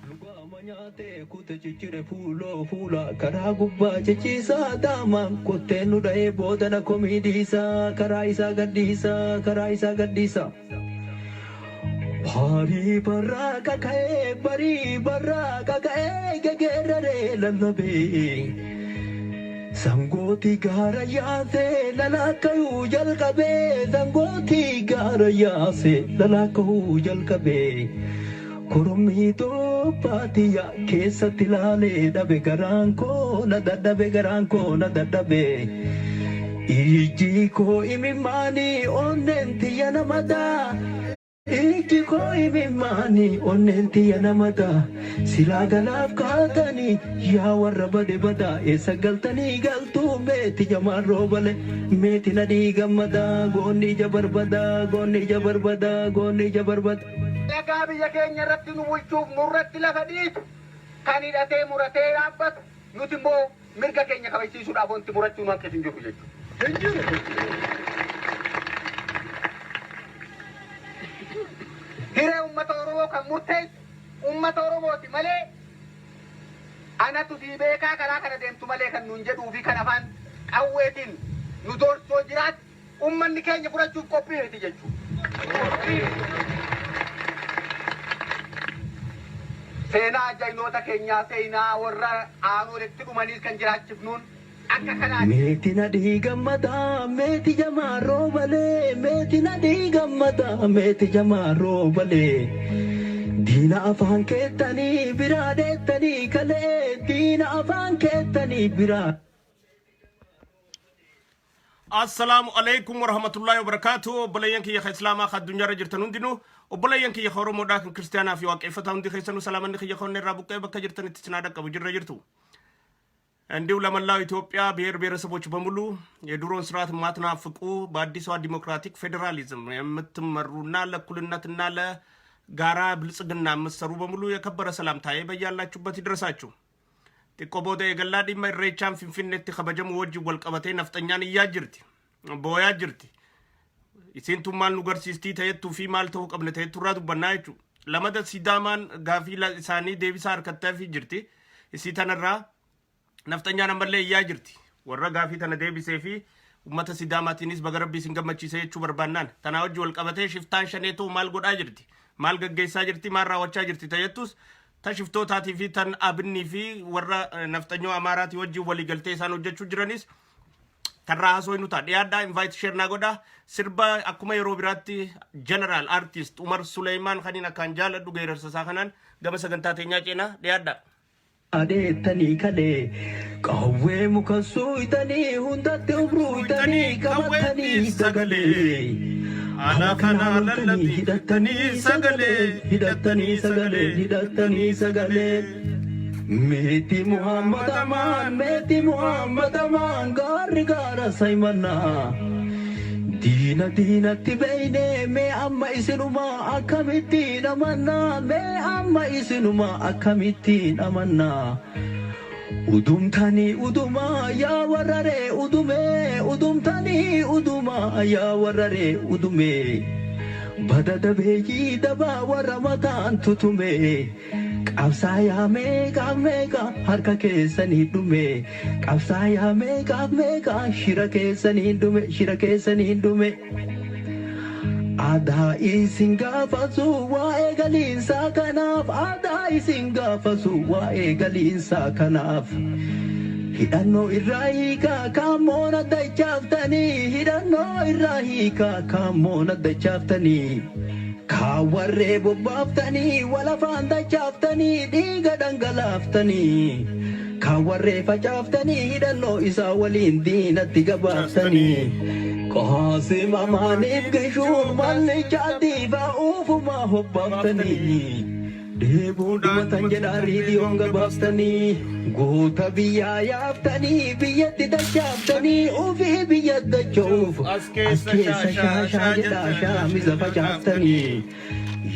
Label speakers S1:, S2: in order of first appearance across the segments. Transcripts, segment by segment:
S1: Luga manyate kute chichire fuula karaa gubbaa chichiisa daama kottee nu dha'ee boodana komiidhiisa karaa isaa gadhiisa. Barii barraa kaka'ee gegerraree lallabee sangooti gaara yaasee lalaakayuu jalqabee Koromito patia keessatti laalee dhabe garaan koo na dadhabe iji koo imimmaanii onneen tiyya namadaa silaa galaaf kaatanii yaa warra bade badaa eessa galtanii galtuu meeti jamaan roobale meeti nadhii gammadaa goonni ija barbada.
S2: Laga biyya keenya irratti nu bulchuuf nurratti lafa dhiitu kan hidhatee muratee dhaabbatu nuti immoo mirga keenya kabachiisuudhaaf wanti murachuu nu hanqis hin jiru jechuudha. Hiree uummata Oromoo kan murteessu uummata Oromooti malee anatu sii beekaa karaa kana deemtu malee kan nuun jedhuu fi kan afaan qawweetiin nu doorsoo jiraatu uummanni keenya fudhachuuf qophii miti jechuudha. Seenaa ajaynoota keenyaa seenaa warra aanoolitti dhumaniis kan jiraachifnuun akka kanaan.
S1: Meeti nadhii gammadaa meeti jamaa roobalee diina afaan keettanii biraa deettanii kalee diina afaan keettanii biraa.
S3: Assalamu alaikum warahmatullahi wabarakatuh. Obboleeyyan kiyya islaamaa ka addunyaarra jirtan hundinuu obboleeyyan kiyya Oromoodhaa kan kiristaanaa fi waaqeffataa hundi keessanuu salaamanni kiyya konni irraa buqqee bakka jirtanitti sinaa dhaqqabu jirtu. እንዲሁ ለመላው ኢትዮጵያ ብሔር ብሔረሰቦች በሙሉ የድሮን ስርዓት ማትናፍቁ በአዲሷ ዲሞክራቲክ ፌዴራሊዝም የምትመሩና ለእኩልነትና ለጋራ ብልጽግና የምትሰሩ በሙሉ የከበረ ሰላምታዬ በያላችሁበት ይድረሳችሁ። ጢቆቦደ የገላዲ መሬቻን ፊንፊኔtti ከበጀሙ ወጅ ወልቀበቴ ነፍጠኛን እያጅርቲ ቦያ ጅርቲ ኢሲንቱማል ኑገርሲስቲ ተየቱ ፊ ማልተው ቀብነ ተየቱ ራቱ በናይቹ ለመደ ሲዳማን ጋፊ ለሳኒ ዴቪስ አርከተፊ ጅርቲ ኢሲተነራ ነፍጠኛን አመለ እያጅርቲ ወረ ጋፊ ተነ ዴቪስ ፊ ኡመተ ሲዳማቲኒስ በገረቢ ሲንገመቺ ሰየቹ በርባናን ተናወጅ ወልቀበቴ ሽፍታን ሸኔቶ ማል ጎዳ ጅርቲ ማል ገገይሳ ጅርቲ ማራወቻ ጅርቲ ተየቱስ tashiftootaatii fi tan abinni fi warra nafxanyoo amaaraati wajjin walii galtee isaan hojjechuu jiranis tarraa hasoo inni ta'a dhiyaadhaa invite share naa godhaa sirba akkuma yeroo biraatti general artist Umar Suleymaan kaniin akkaan jaaladhu geerarsasaa kanaan gama sagantaa teenyaa ceenaa dhiyaadhaa.
S1: Adeettanii kalee qawwee muka suuyitanii hundatti ubruuyitanii qabatanii sagalee. Ana kana lallati hidhattanii sagalee Meeti Muhammad Amaan gaarri gaara saymannaa diinatti beeyne mee amma isinumaa akkamittiin amannaa udumtanii udumaa yaa warraree udumee bada dabeeyyii dabaa warra mataan tutume qabsaayaa meeqaa harka keessanii dhume qabsaayaa meeqaa shira keessanii dhume Aadaa isin gaafasu waa'ee galiinsaa kanaaf hidhannoo irraa hiikaa kaammoon addachaaftanii kaawwarree bobbaaftanii walafaan dachaaftanii dhiiga dhangalaaftanii kaawwarree facaaftanii hidhannoo isaa waliin diinatti gabaaftanii Qaasim amaaniif gishuun mallichaatti ba'uufumaa hobbaaftanii deebuun dhumatan jedhaa riidiyoon gabaaftanii goota biyyaa yaaftanii biyyatti dachaaftanii ofii biyya dacha'uuf as keessa shaashaa jedhaa shaamiza facaaftanii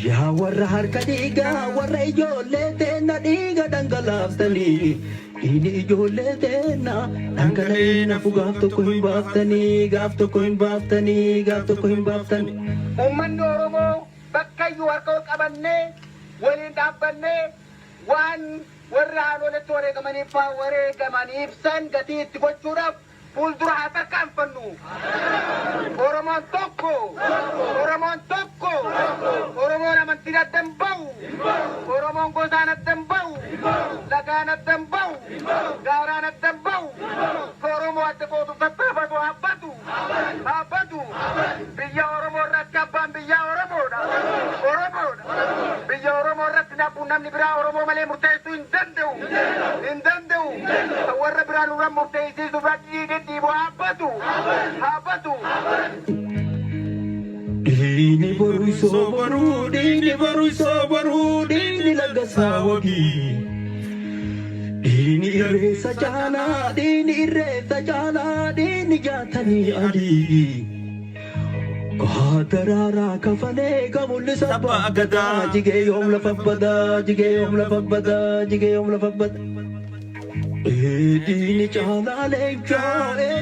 S1: yaa warra harka dhiigaa warra ijoollee teenna dhiiga dhangalaaftanii Ini ijoollee teenna dhangala'ee nafu gaaf tokko hin baaftanii.
S2: Uummanni Oromoo bakka iyyuu harka ol qabannee ولين دابني وان وران ولا توري كماني فا وري كماني فسن قتي تقول فول درها تكام فنو أورمان توكو أورمان من تيرا دمباو أورمان غوزانا دمباو لغانا دمباو غارانا دمباو أورمان تقول تتفادو هابدو بيا أورمان ركابان بيا أورمان بيا أورمان ركنا بونام نبرا أورمان ملي مرتيسو إندندو ورا برانو رام مرتيسو زبادي Habatu.
S1: Dini baru sobaru, dini lagasawagi. Dini iresa jana, dini jatani ali. Kahatarara kafane kamul sabba agada, jige yom lafabada.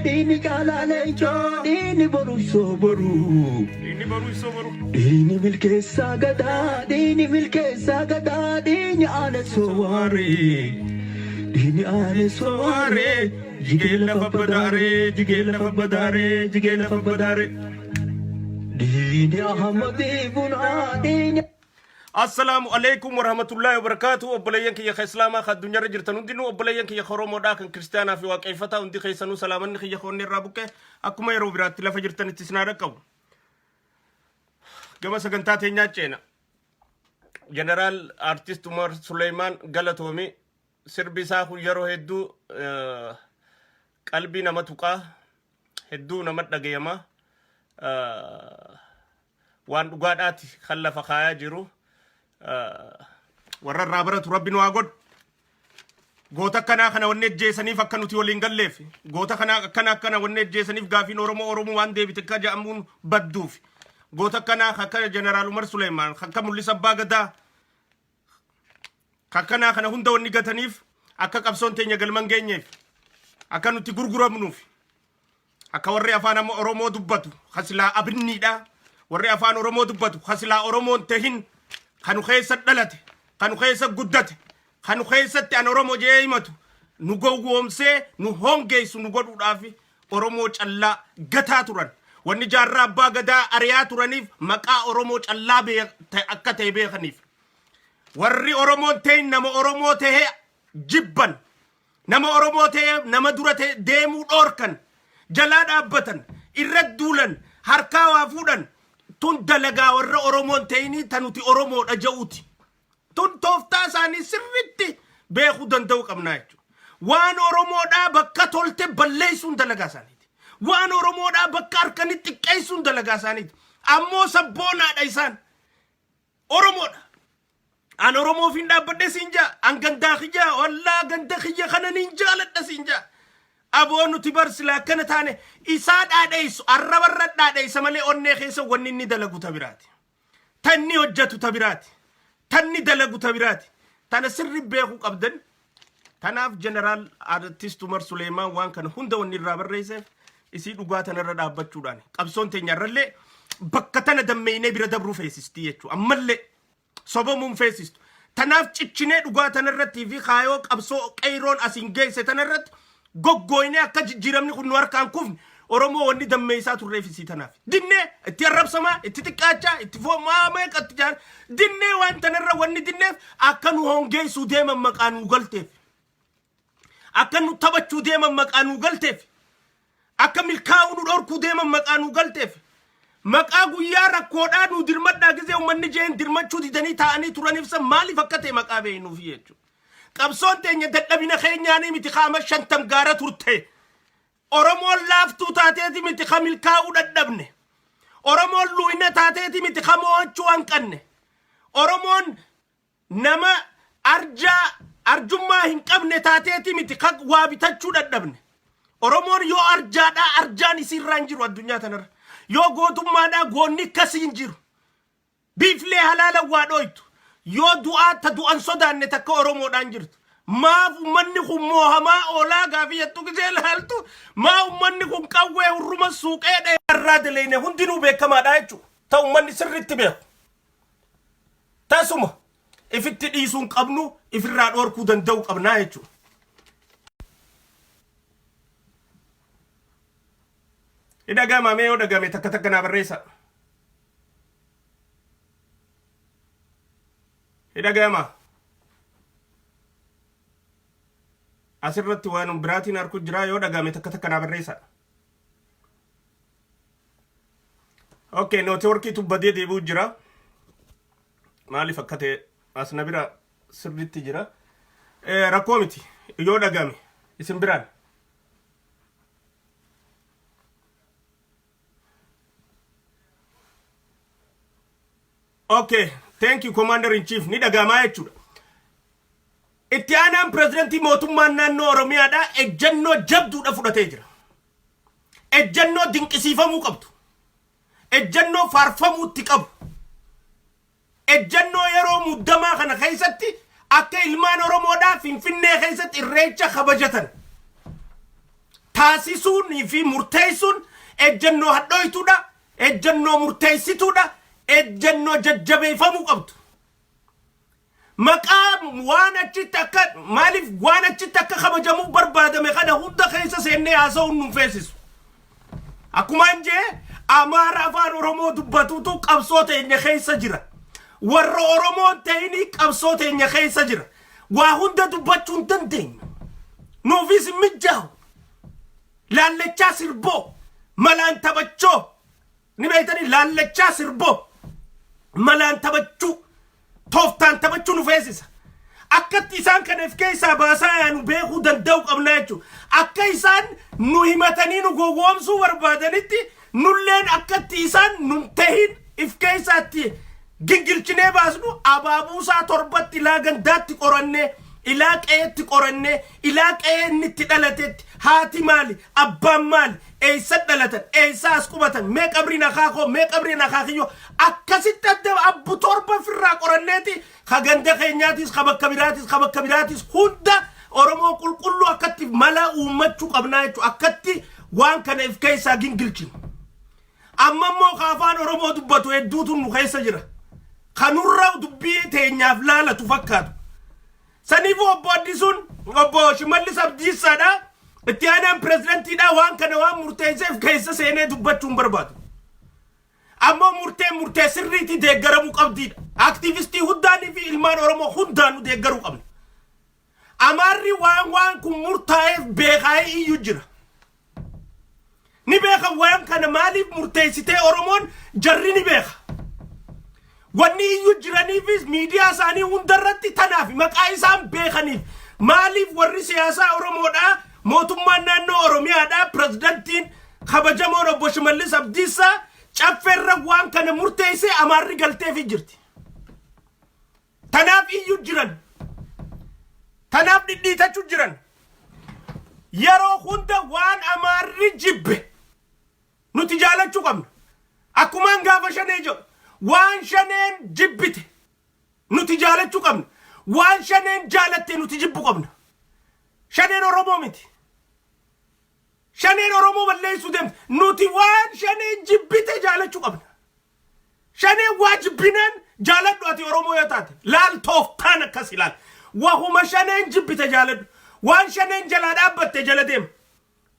S1: Dini chala lecho, dini baru sobaru. Dini milke sagada, dini ane soware. Jige la fabadare. Dini Ahmadi buna, dini.
S3: Assalamu alaikum warahmatullahi wabarakatuh. Obboleeyyan kiyya islaamaa ka addunyaarra jirtan hundinuu obboleeyyan kiyya Oromoodhaa kan kiristaanaa fi waaqeffataa hundi keessanuu salaamanni kiyya koonni irraa buqqee akkuma yeroo biraatti lafa jirtanitti isin haa dhaqqabu. Gama sagantaa teenyaa ceena. Jeneraal Artist Umar Suleymaan Galatoomi sirbi isaa kun yeroo hedduu qalbii nama tuqaa hedduu nama dhagayama waan dhugaadhaati kan lafa kaayaa jiru. warra irraa baratu rabbiin waa godhu goota akkanaa kana wanni ejjeesaniif akka nuti waliin galleef goota akkana wanni ejjeesaniif gaafiin Oromoo waan deebite akka jedhamuun badduuf goota akkanaa akka Jeneraal Umar Suleymaan akka Mul'isa Abbaa Gadaa akkanaa kana hunda wanni gataniif akka qabsoon teenya galman geenyeef akka nuti gurguramnuuf akka warri afaan Oromoo dubbatu hasilaa abinniidha warri afaan Oromoo dubbatu hasilaa Oromoon tahin kanu keessa dhalate kanu keessa guddate kanu keessatti an Oromoo jee himatu nu gowwoomsee nu hongeessu nu godhuudhaaf Oromoo callaa gataa turan wanni jaarraa Abbaa Gadaa ariyaa turaniif maqaa Oromoo callaa akka ta'e beekaniif warri Oromoon ta'in nama Oromoo ta'e jibban nama Oromoo ta'e nama dura ta'e deemuu dhoorkan jalaa dhaabbatan irra duulan harkaa waa fuudhan tun dalagaa warra Oromoon ta'ini tanuti Oromoodha ja'uuti tun tooftaa isaanii sirriitti beekuu danda'u qabnaa jechuudha waan Oromoodhaa bakka tolte balleessuun dalagaa isaaniiti waan Oromoodhaa bakka harkanitti xiqqeessuun dalagaa isaaniiti ammoo sabboonaadha isaan Oromoodha an Oromoofiin dhaabbadhe siin jaa an gandaa kiyyaa wallaa ganda kiyya kana niin jaaladha siin jaa aboo nuti barsila akkana taane isaa dhaadheessu arrabarra dhaadheessa malee onnee keessa wanni inni dalagu tabiraati tanni hojjetu tabiraati tanni dalagu tabiraati tana sirri beekuu qabdan tanaaf Jeneraal Artist Umar Suleymaan waan kana hunda wanni irraa barreesseef isii dhugaa tanarra dhaabbachuudhaan qabsoon teenyarrallee bakka tana dammeenee bira dabruu feesisti jechuu ammallee sobamuun feesistu tanaaf ciccinee dhugaa tanarrattii fi kaayoo qabsoo qeyroon asiin geesse tanarratti goggoyne akka jijjiiramni kun nu harkaan kufne Oromoo wanni dammeessaa turreef isii tanaaf dinnee itti arrabsamaa itti xiqqaachaa itti foomaamee qatti jaan dinnee waan tanarra wanni dinneef akka nu hongeessuu deeman maqaa nuu galteef akka nu taphachuu deeman maqaa nuu galteef akka milkaa'uu nu dhorkuu deeman maqaa nuu galteef maqaa guyyaa rakkoodhaa nu dirmadhaa gisee uummanni jeen dirmachuu didanii taa'anii turaniif san maaliif akka ta'e maqaa beeynuuf jechuudha qabsoon teenya dadhabina keenyaanii miti qaama 50 gaara turte Oromoon laaftuu taateeti miti milkaa'uu dadhabne Oromoon lu'ina taateeti miti mo'achuu hanqanne Oromoon nama arjummaa hin qabne taateeti miti waa bitachuu dadhabne Oromoon yoo arjaadhaa arjaan isiirraa hin jiru addunyaa tanarra yoo gootummaadhaa goonni akkasii hin jiru biiflee halaala waa dhoytu yoo du'aata du'an sodaanne takka Oromoodhaan jirtu maaf ummanni kun moohamaa oolaa gaafii yattu gisee laaltu maa ummanni kun qawwee hurruma suuqee dheerraa daleene hundinuu beekamaadha jechuudha ta ummanni sirriitti beeku tasuma ifitti dhiisuun qabnu ifirraa dhoorkuu danda'u qabnaa jechuudha. Idagama mee odagame takka na barreessa. Idagama. Asirratti waan biraatiin harku jira yoo dhagame takka na barreessa. Okay, network tu badee deebi'u jira. Maaliif akka ta'e as na bira sirriitti jira. Rakkoo miti yoo dhagame isin biraan. Okay, thank you Commander in Chief. Ni dhagamaa jechuudha. Itti aanaan pirezidantii mootummaan naannoo Oromiyaadha ejjennoo jabduudha fudhatee jira. Ejjennoo dinqisiifamuu qabdu. Ejjennoo faarfamuutti qabu. Ejjennoo yeroo muddamaa kana keessatti akka ilmaan Oromoodhaa Finfinnee keessatti irreecha kabajatan taasisuun fi murteessuun ejjennoo hadhooytuudha. Ejjennoo murteessituudha. Ejjennoo jajjabeeffamuu qabdu. Maqaa waan achitti akka maaliif waan achitti akka kabajamuuf barbaadame kana hunda keessa seennee haasa'uun nu feesisu. Akkuma jee Amaara afaan Oromoo dubbatuutu qabsoo teenya keessa jira. Warra Oromoon ta'ini qabsoo teenya keessa jira. Waa hunda dubbachuu hin dandeenyu. Nuufis mijjaahu. Laallachaa sirboo malaan taphachoo. Ni beektanii laallachaa sirboo malaan taphachuu. Tooftaan taphachuu nu feesisa. Akkatti isaan kanaaf keessaa baasaa yaanu beekuu danda'u qabna jechuudha. Akka isaan nu himatanii nu gowwoomsuu barbaadanitti nulleen akkatti isaan nun tahin if keessaatti gingilchinee baasnu abaabuusaa torbatti ilaa gandaatti qorannee ilaa qe'eetti qorannee ilaa qe'ee inni itti dhalatetti haati maali abbaan maali eessa dhalatan eessa as qubatan mee qabri nakaakoo mee qabri nakaakiyyoo akkasitti adda abbu torba firraa qoranneeti ka ganda keenyaatis ka bakka biraatis hunda Oromoo qulqulluu akkatti mala uummachuu qabnaa jechuudha. Akkatti waan kana if keessaa gingilchinu. Amma immoo afaan Oromoo dubbatu hedduutu nu keessa jira. Kanurra dubbii teenyaaf laalatu fakkaatu. Saniif obbo Addisuun obbo Shimallis Abdiisaadha. Itti aanaan pirezidantiidha waan kana waan murteesseef keessa seenee dubbachuun barbaadu. Amma murtee sirriitti deeggaramuu qabdiidha. Aktiivistii hundaanii fi ilmaan Oromoo hundaanuu deeggaruu qabna. Amaarri waan kun murtaa'eef beekaa'ee iyyuu jira. Ni beeka waan kana maaliif murteessitee Oromoon jarri ni beeka. Wanni iyyuu jiraniifis miidiyaa isaanii hundarratti tanaaf maqaa isaan beekaniif maaliif warri siyaasaa Oromoodhaa mootummaan naannoo Oromiyaadhaa pirezidantiin kabajamoon obbo Shimallis Abdiisaa caffeerra waan kana murteessee Amaarri galteef jirti. Tanaaf iyyuu jiran. Tanaaf dhidhiitachuu jiran. Yeroo hunda waan Amaarri jibbe nuti jaalachuu qabna. Akkumaan gaafa shanee jedhu waan shaneen jibbite nuti jaalachuu qabna. Waan shaneen jaalatte nuti jibbu qabna. Shaneen Oromoo miti. Shaneen Oromoo balleessuu deemte nuti waan shaneen jibbite jaalachuu qabna. Shaneen waa jibbinaan jaaladhu ati Oromoo yoo taate laal tooftaan akkas ilaal. Wahuma shaneen jibbite jaaladhu. Waan shaneen jalaa dhaabbatte jala deem.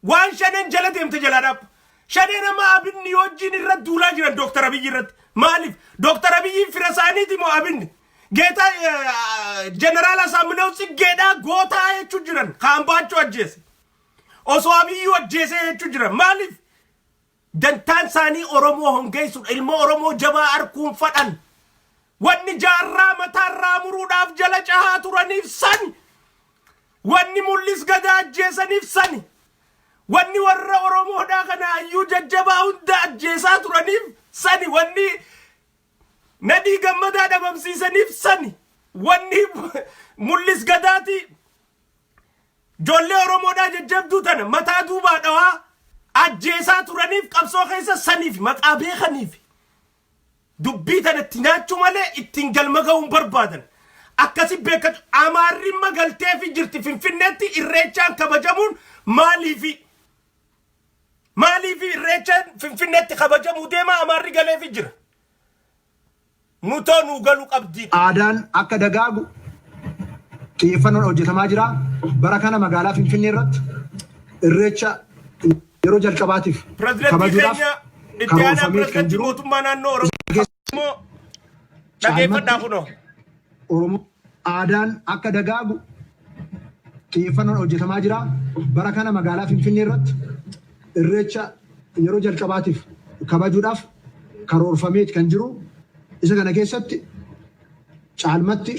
S3: Waan shaneen jala deemte jalaa dhaabba. Shaneen amma abinni wajjin irratti duulaa jiran Dr. Abiyyi irratti. Maaliif? Dr. Abiyyi fira isaaniiti moo abinni? Geeta Jeneraal Asaaminaw Tsiggeedhaa gootaa jechuu jiran. Kaambaachuu ajjeese. Osoo Abiyyi ajjeese jechuu jiran. Maaliif? Dantaan isaanii Oromoo hongeessuudha. Ilmoo Oromoo jabaa arkuun fadhan. Wanni jaarraa mataarraa muruudhaaf jala cahaa turaniif sani. Wanni mul'is gadaa ajjeesaniif sani. Wanni warra Oromoodhaa kana ayyuu jajjabaa hunda ajjeesaa turaniif sani. Wanni nadhii gammadaa dhabamsiisaniif sani. Wanni mul'is gadaati ijoollee Oromoodhaa jajjabduu tana mataa duubaa dhawaa ajjeesaa turaniif qabsoo keessa saniif maqaa beekaniif. Dubbii tanatti nyaachuu malee ittiin galma ga'uun barbaadan. Akkasi beekatu Amaarri magaltee fi jirti Finfinneetti irreechaan kabajamuun maaliifi irreechaan Finfinneetti kabajamuu deema Amaarri galee fi jira. Mutonu galu qabdi.
S4: Aadaan akka dagaagu xiyyeeffannoon hojjetamaa jira. Bara kana magaalaa Finfinnee irratti irreecha yeroo jalqabaatiif kabajuudhaaf karoorfamee kan jiru. Oromoo aadaan akka dagaagu xiyyeeffannoon hojjetamaa jira. Bara kana magaalaa Finfinnee irratti irreecha yeroo jalqabaatiif kabajuudhaaf karoorfamee kan jiru. Isa kana keessatti caalmatti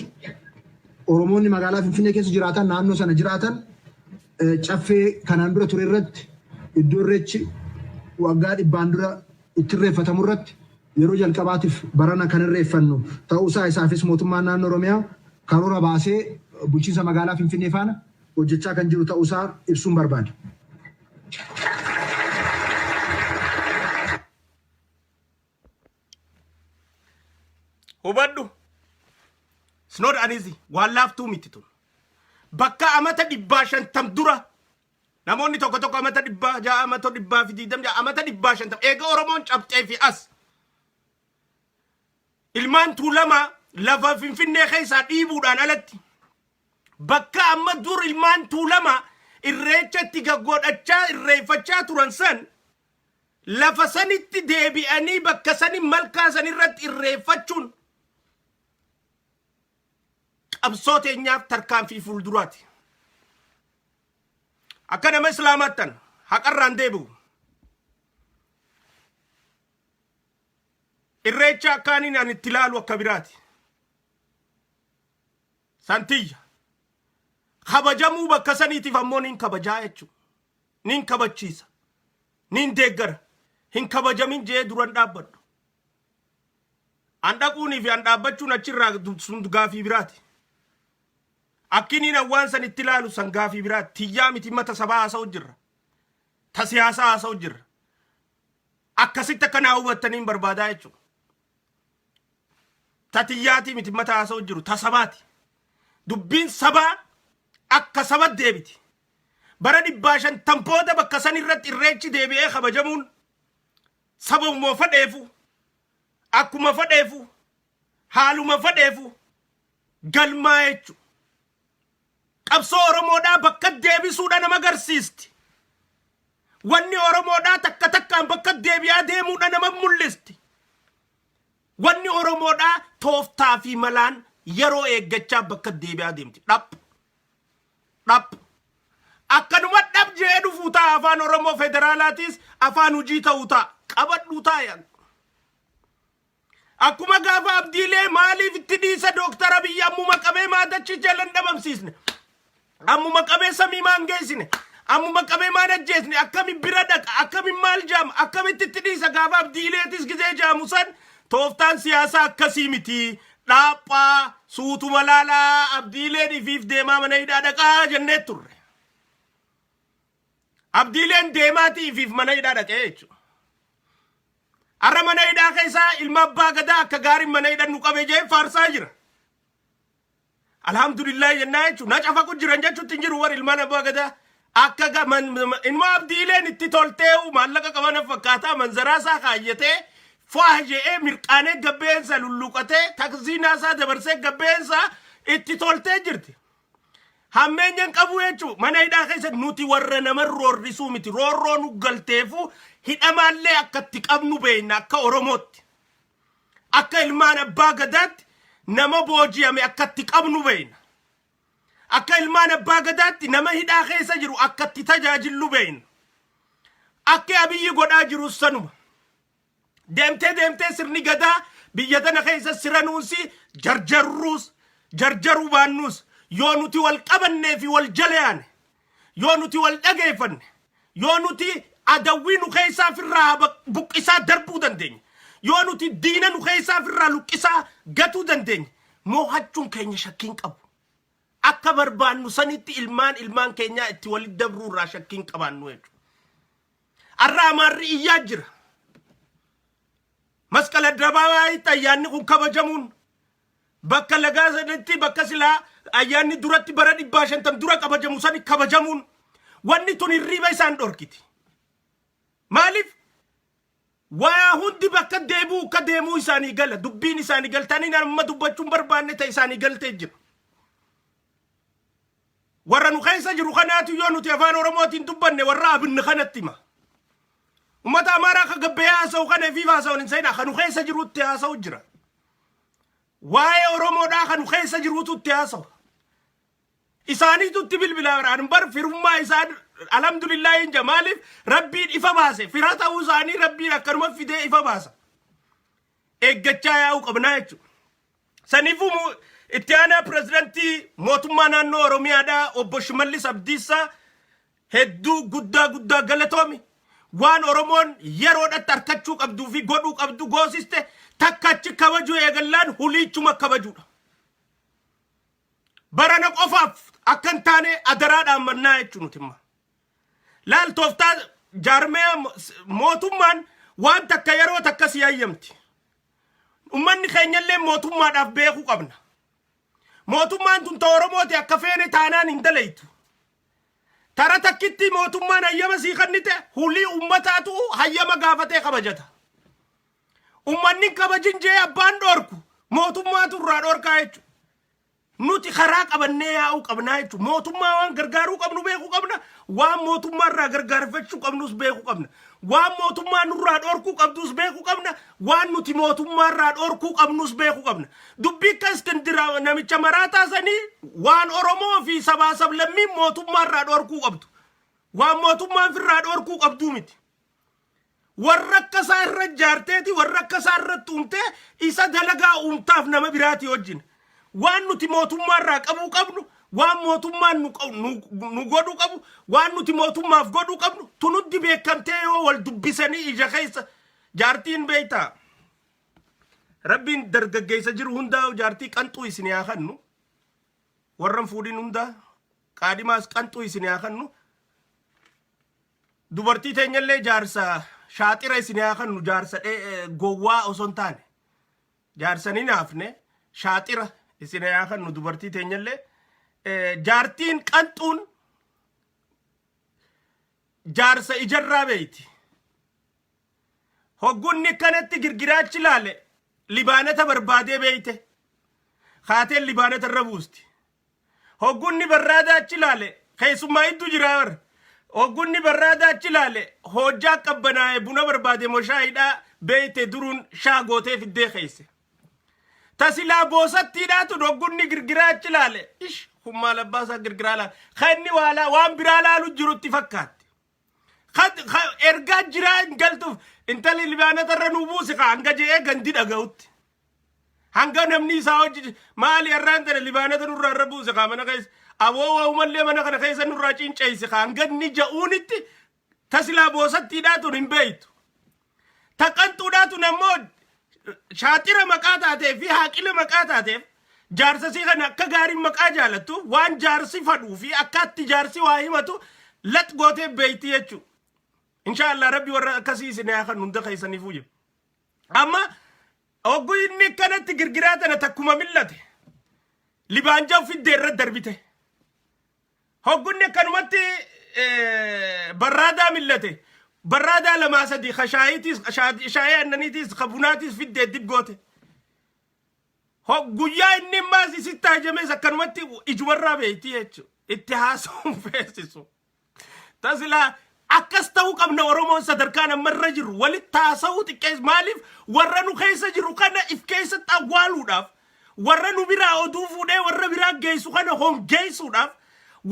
S4: Oromoonni magaalaa Finfinnee keessa jiraatan naannoo sana jiraatan caffee kanaan dura ture irratti iddoo irreechi waggaa 100 dura itti irreeffatamu irratti yeroo jalqabaatiif barana kan irreeffannu ta'uusaa isaafis mootummaan naannoo Oromiyaa karoora baasee bulchiinsa magaalaa Finfinnee faana hojjechaa kan jiru ta'uusaa ibsuun barbaada.
S3: Hubadhu. It's not an easy. Waan laaftuu miti tun. Bakka amata 50 dura. Namoonni tokko amata 100 amata 120 amata 50 eega Oromoon cabxee fi as. Ilmaan Tuulamaa lafa Finfinnee keessaa dhiibuudhaan alatti. Bakka amma dur ilmaan Tuulamaa irreechatti gaggoodhachaa irreeffachaa turan san lafa sanitti deebi'anii bakka sani malkaa sanirratti irreeffachuun qabsoo teenyaaf tarkaanfii fuulduraati. Akka nama islaamaattan haqarraan deebi'u. Irreecha akkaaniin ani itti ilaalu akka biraati. Santiyya. Kabajamuu bakka saniitiif ammoo nin kabajaa jechuudha. Nin kabachiisa. Nin deeggara. Hin kabajamin jee duran dhaabbadhu. An dhaquunii fi an dhaabbachuun achirraa sun gaafii biraati. Akkiniin waan san itti ilaalu san gaafii biraati. Tiyyaa miti mata sabaa haasa'u jirra. Ta siyaasaa haasa'u jirra. Akkasitti akkanaa hubattaniin barbaadaa jechuudha. Ta tiyyaatii miti mata haasa'u jiru. Ta sabaati. Dubbiin sabaa akka saba deebiti. Bara 500 booda bakka san irratti irreechi deebi'ee kabajamuun sababuma fadheefu akkuma fadheefu haaluma fadheefu galmaa jechuudha. Qabsoo Oromoodhaa bakka deebisuudha nama agarsiisti. Wanni Oromoodhaa takka takkaan bakka deebi'aa deemuudha nama mul'isti. Wanni Oromoodhaa tooftaa fi malaan yeroo eeggachaa bakka deebi'aa deemti. Dhap. Akkanuma dhab jee dhufuu ta'a afaan Oromoo federaalaatis afaan hojii ta'uu ta'a. Qabadhuu ta'a. Akkuma gaafa Abdiilee maaliif itti dhiisa Dooktar Abiyyi ammuma qabee maadachi jalan dhabamsiisne. Ammuma qabee samii maan geessine. Ammuma qabee maan ajjeesne. Akkami bira dhaqa. Akkami maal jaama. Akkamitti itti dhiisa gaafa Abdiileetis gizee jaamu san tooftaan siyaasaa akkasii miti. Dhaaphaa suutuma laalaa Abdiileen ifiif deemaa mana hidhaa dhaqaa jennee turre. Abdiileen deemaatii ifiif mana hidhaa dhaqee jechuudha. Arra mana hidhaa keessaa ilma abbaa gadaa akka gaariin mana hidhaa nu qabee jee faarsaa jira. Alhamdulillah jennaa jechuudha. Na cafa kun jiran jechuutti hin jiru warri ilmaan abbaa gadaa. Akka ilma Abdiileen itti toltee'u maallaqa qaban fakkaataa manzaraa isaa kaayyatee faa je'ee mirqaanee gabbeensa lulluqatee taksiinaa isaa dabarsee gabbeensa itti toltee jirti. Hammeenyan qabu jechuudha. Mana hidhaa keessa nuti warra nama roorrisuu miti. Roorroo nu galteefu hidhamaallee akka itti qabnu beekna akka Oromootti. Akka ilmaan abbaa gadaatti nama booji'ame akka itti qabnu beekna. Akka ilmaan abbaa gadaatti nama hidhaa keessa jiru akka itti tajaajillu beekna. Akka Abiyyi godhaa jiru sanuma. Deemtee sirni gadaa biyya tana keessa siranuusi jarjaruu baannuus yoo nuti wal qabannee fi wal jaleane yoo nuti wal dhageeffanne yoo nuti adawwii nu keessaa firraa buqqisaa darbuu dandeenya yoo nuti diina nu keessaa firraa luqqisaa gatuu dandeenya moo'achuun keenya shakkiin qabu akka barbaannu sanitti ilmaan keenyaa itti walitti dabruurraa shakkiin qabaannu jechuudha. Arraa maarri iyyaa jira. Masqala Addabaabayitti ayyaanni kun kabajamuun bakka lagaa sanatti bakka silaa ayyaanni duratti bara 500 dura kabajamu sani kabajamuun wanni tun hirriba isaan dhorkiti. Maaliif وهندي بكا ديبو كديمو إساني قال دبين إساني قال تاني نما دبتشون بربان نتا إساني قال تجر ورا نخيسة جرو خناتو يونو تيفان ورموتين دبان ورا ابن خناتيما ومتى مارا خقبيا سو خنا فيفا سو نسينا خنو خيسة جرو تياسو جرا واي ورمو دا خنو خيسة جرو تياسو إساني تتبل بلا وران بر فرما إسان الحمد لله إن جمالف ربي إفباسه فراتا وزاني ربي أكرم في ده إفباسه إجتشايا وكبنايتو سنيفو إتيانا بريزيدنتي موتمانا نورو ميادا وبشمالي سبديسا هدو غدا غلطومي وان أورمون يرودا تركتشوك أبدو في غدوك أبدو غوسيسته تكاتش كبجو يغلان هوليچوما كبجو برانا قفاف أكن تاني أدراد أمنا يچونو تما لال توفتا جارميا موتمان وان تكيرو تكسي أيامتي ومن خينيالي موتمان أفبيخو قبنا موتمان تنتورو موتي أكفيني تانان اندليتو ترى تكتي موتمان أيام سيخنته هولي أمتاتو هيام غافتي قبجتا أماني قبجين جي أبان دوركو موتمان ترى دوركا يچو nuti kharak abanne yaa'u qabna jechu mootummaa waan gargaaruu qabnu beeku qabna waan mootummaa irraa gargaarfachuu qabnus beeku qabna waan mootummaa nurraa dhorkuu qabdus beeku qabna waan nuti mootummaa irraa dhorkuu qabnus beeku qabna dubbii Iskandira namicha maraataa sanii waan Oromoo fi sabaa sablammii mootummaa irraa dhorkuu qabdu waan mootummaan firraa dhorkuu qabdu miti warra akkasaa irra jaarteeti warra akkasaa irra tuumtee isa dalagaa uumtaaf nama biraati wajjin waan nuti mootummaa irraa qabuu qabnu waan mootummaan nu godhu qabu waan nuti mootummaaf godhu qabnu tunutti beekamtee yoo wal dubbisanii ija keessa jaartiin beeyta rabbiin dargaggeessa jiru hundaa jaartii qanxuu isin yaa kannu warran fuudhin hundaa qaadimaas qanxuu isin yaa kannu dubartii teenyallee jaarsa shaaxira isin yaa kannu jaarsa gowwaa osoo hin taane jaarsanii naafne shaaxira isin yaa kannu dubartii teenyallee jaartiin qanxuun jaarsa ijarraa beeyti hoggunni kanatti girgiraachi laale libaanata barbaadee beeyte khaateen libaanata irra buusti hoggunni barraadaachi laale keessummaa idduu jiraa warra hoggunni barraadaachi laale hojjaa qabbanaa'e buna barbaade moshaayidhaa beeyte duruun shaa gootee fiddee keeyse tasilaa boosattiidhaatu hoggunni girgiraachi laale ish hummaa labbaasaa girgiraa laale kanni waan biraa laalu jirutti fakkaatti ergaa jiraa hin galtuuf intali libaanata irra nuu buusi ka hanga je'ee gandi dhaga'utti hanga namni isaa hojii maali irraan tana libaanata nurraa irra buusi ka mana keessa aboo waa'umallee mana kana keessa nurraa cinceeysi ka hanga inni ja'uunitti tasilaa boosattiidhaatu hin beeytu taqanxuudhaatu nammoo shaaxira maqaa taatee fi haaqila maqaa taateef jaarsasii kana akka gaariin maqaa jaalattu waan jaarsi fadhuu fi akkaatti jaarsi waa himatu lat gootee beeyti jechuu inshallah rabbi warra akkasii isin yaa kan hunda keessaniif uje amma oggu inni kanatti girgiraa tana takkuma millate libaanjaa fiddee irra darbite hoggunni akkanumatti barraadaa millate barraadaa lamaa sadii khashaayitis shaayee annaniitis khabunaatis fiddee dibgoote guyyaa inni maas isitti hajamees akkanumatti ijumarraa beeyti jechuu itti haasa'uun feesisu tasilaa akkas ta'uu qabna Oromoon sadarkaan ammarra jiru walitti haasa'uu xiqqees maaliif warra nu keessa jiru kana if keessatti awwaaluudhaaf warra nu biraa oduu fuudhee warra biraa geessu kana hongeessuudhaaf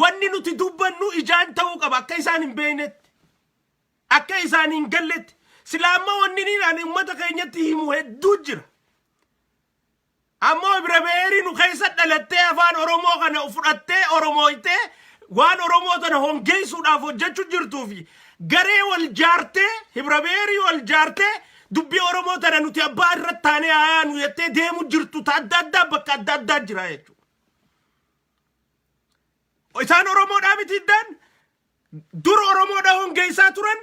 S3: wanni nuti dubbannu ijaan ta'uu qaba akka isaan hin beeknetti akka isaan hin galletti silaamma wanni ni ani ummata keenyatti himu hedduu jira ammoo birabeeri nu keessa dhalattee afaan Oromoo kana fudhattee Oromooytee waan Oromoo tana hongeessuudhaaf hojjechuu jirtuu fi garee wal jaartee hibrabeerii wal jaartee dubbii Oromoo tana nuti abbaa irratti taanee aayaa nu jettee deemu jirtu adda addaa bakka adda addaa jira jechuudha. Isaan Oromoodhaa miti iddaan dur Oromoodhaa hongeessaa turan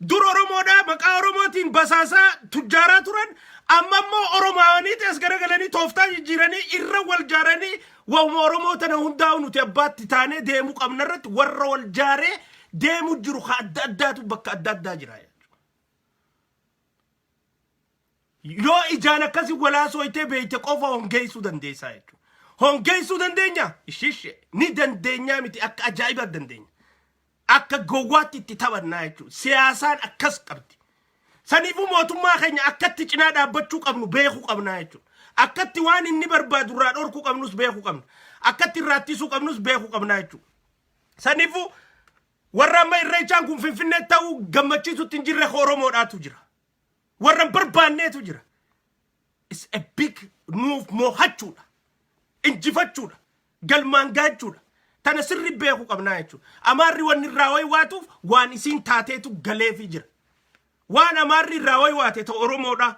S3: dur Oromoodhaa maqaa Oromootiin basaasaa tujjaaraa turan amma immoo Oromoowanii tees garagalanii tooftaa jijjiiranii irra wal jaaranii waa'uma Oromoo tana hundaa'u nuti abbaatti taanee deemuu qabna irratti warra wal jaaree deemu jiru adda addaatu bakka adda addaa jira. yoo ijaan akkasi walaasoytee beeyte qofa hongeessuu dandeessaa jechuudha. Hongeessuu dandeenya ishiishe ni dandeenya miti akka ajaa'iba dandeenya. Akka gowwaatti itti taphannaa jechuudha. Siyaasaan akkas qabdi. Saniifuu mootummaa keenya akkatti cinaa dhaabbachuu qabnu beekuu qabnaa jechuudha. Akkatti waan inni barbaadu irraa dhorkuu qabnus beekuu qabna. Akkatti irraattisuu qabnus beekuu qabnaa jechuudha. Saniifuu warra amma irreechaan kun Finfinnee ta'uu gammachiisutti hin jirre Oromoodhaatu jira. Warra barbaanneetu jira. It's a big move mohachuudha. Injifachuudha. Galmaan gaachuudha. Tana sirri beekuu qabnaa jechuudha. Amaarri wanni irraa waatuuf waan isiin taateetu galeefi jira. Waan amaarri irraa waate ta'u Oromoodha.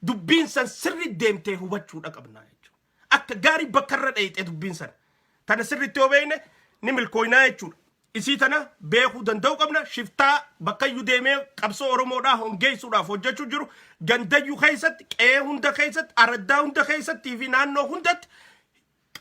S3: Dubbiin san sirri deemtee hubachuudha qabnaa jechuudha. Akka gaarii bakka irra dheeyxee dubbiin san. Tana sirritti yoo beekne ni milkooynaa jechuudha. Isii tana beekuu danda'u qabna. Shiftaa bakkayyuu deemee qabsoo Oromoodhaa hongeessuudhaaf hojjechuu jiru. Gandayyuu keessatti, qe'ee hunda keessatti, araddaa hunda keessattii fi naannoo hundatti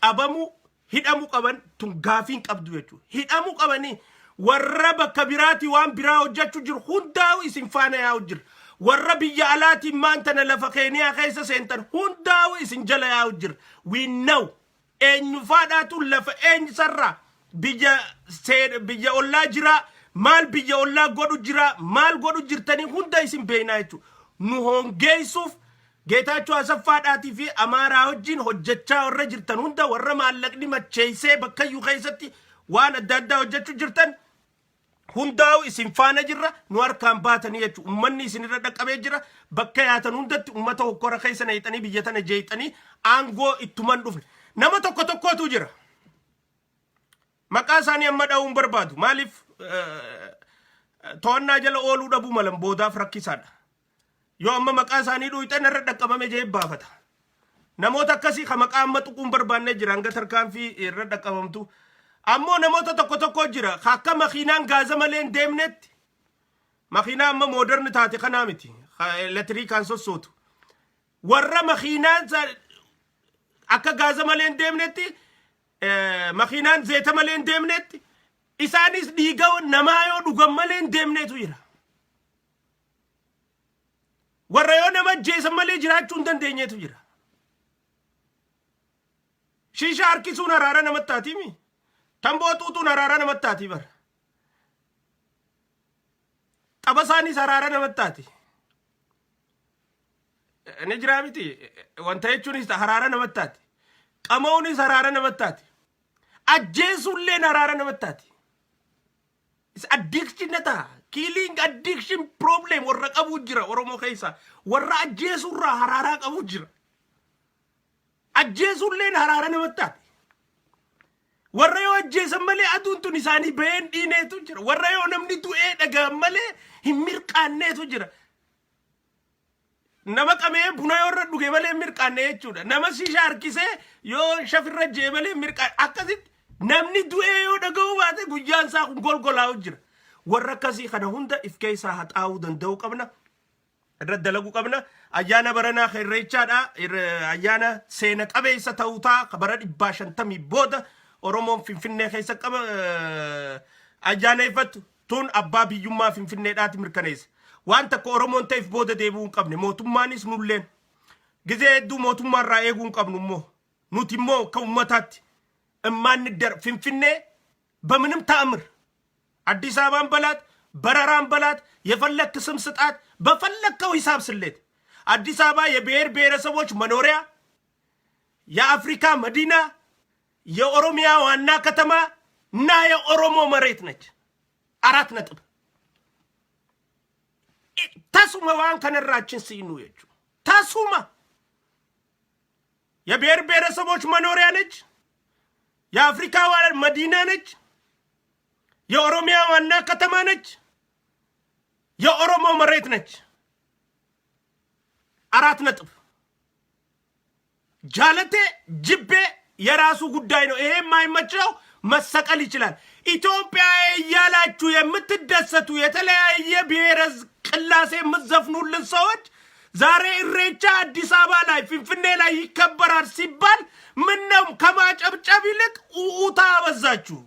S3: qabamuu hidhamuu qaban tun gaafiin qabdu jechuudha. Hidhamuu qabanii warra bakka biraatii waan biraa hojjechuu jiru hundaa'u isin faana yaa'u jira. Warra biyya alaatiin maantana lafa Keeniyaa keessa seentan hundaa'u isin jala yaa'u jira. We know eenyufaadhaatu lafa eenyisarraa biyya ollaa jira, maal biyya ollaa godhu jira, maal godhu jirtanii hunda isin beeknaa jechuudha. Nu hongeessuuf Geetaachoo Asaffaadhaatii fi Amaaraa wajjin hojjechaa warra jirtan hunda warra maallaqni macheessee bakkayyuu keessatti waan adda addaa hojjechuu jirtan hundaa'u isin faana jirra. Nu harkaan baatanii jechuudha. Uummanni isinirra dhaqqabee jira. Bakka yaatan hundatti uummata hokkora keessa naqxanii biyya tana jeexanii aangoo ittuman dhufne. Nama tokkotu jira. Maqaa isaanii amma dha'uun barbaadu. Maaliif to'annaa jala ooluu dhabuu malan boodaaf rakkisaadha. Yoo amma maqaa isaanii dhuuyxan irra dhaqqabame jee baafata. Namoota akkasii ka maqaa amma tuquun barbaannee jira hanga tarkaanfii irra dhaqqabamtu. Ammoo namoota tokko jira akka makiinaan gaaza malee hin deemnetti. Makiinaa amma mooderni taate kanaa miti. Elektiriikaan sossootu. Warra makiinaan akka gaaza malee hin deemnetti makiinaan zeeta malee hin deemnetti isaanis dhiiga namaa yoo dhugan malee hin deemnetu jira. Warra yoo nama jeesan malee jiraachuu hin dandeenyetu jira. Shisha harkisuun haraara namatti taatimi. Tamboo xuuxuun haraara namatti taati bara. Xaba isaanis haraara namatti taati. Ni jiraa miti. Wanta jechuunis haraara namatti taati. Qama'uunis haraara namatti taati. Ajjeesuulleen haraara namatti taati. It's addiction nata. Killing addiction problem warra qabu jira Oromoo keessa. Warra ajjeesuurraa haraaraa qabu jira. Ajjeesuulleen haraara namatti taati. Warra yoo ajjeesan malee aduun tun isaanii baheen dhiineetu jira. Warra yoo namni du'ee dhagaan malee hin mirqaanneetu jira. Nama qamee buna yoo irra dhuge malee mirqaanne jechuudha. Nama shisha harkisee yoo shafirra jee malee mirqaanne. Akkasitti namni du'ee yoo dhaga'uu baate guyyaan isaa kun golgolaa'u jira. Warra akkasii kana hunda if keessaa haxaa'uu danda'uu qabna. Irra dalaguu qabna. Ayyaana baranaa irreechaadha. Ayyaana seena qabeessa ta'uu ta'a bara 150 booda. Oromoon Finfinnee keessa qaba ayyaaneffatu tun abbaa biyyummaa Finfinneedhaati mirkaneessa. Waan takka Oromoon ta'eef booda deebi'uu hin qabne. Mootummaanis nulleen gizee hedduu mootummaarraa eeguu hin qabnu immoo. Nuti immoo akka uummataatti immaanni Finfinnee በምንም ተአምር አዲስ አበባን በላት በረራን በላት የፈለክ ስም ስጣት በፈለከው ሂሳብ ስሌት አዲስ አበባ የብሔር ብሔረሰቦች መኖሪያ የአፍሪካ መዲና የኦሮሚያ ዋና ከተማ እና የኦሮሞ መሬት ነች። 4 ነጥብ ታሱማ ዋን ከነራችን ሲኑ የቹ ታሱማ የብሔር ብሔረሰቦች መኖሪያ ነች። የአፍሪካ መዲና ነች። የኦሮሚያ ዋና ከተማ ነች። የኦሮሞ መሬት ነች። 4 ነጥብ ጃለቴ ጅቤ የራሱ ጉዳይ ነው። ይሄ የማይመቸው መሰቀል ይችላል። ኢትዮጵያ ያላችሁ የምትደሰቱ የተለያየ ብሔረዝ ቅላሴ የምትዘፍኑልን ሰዎች ዛሬ ኢሬቻ አዲስ አበባ ላይ ፊንፊኔ ላይ ይከበራል ሲባል ምን ነው ከማጨብጨብ ይልቅ ኡኡታ አበዛችሁ።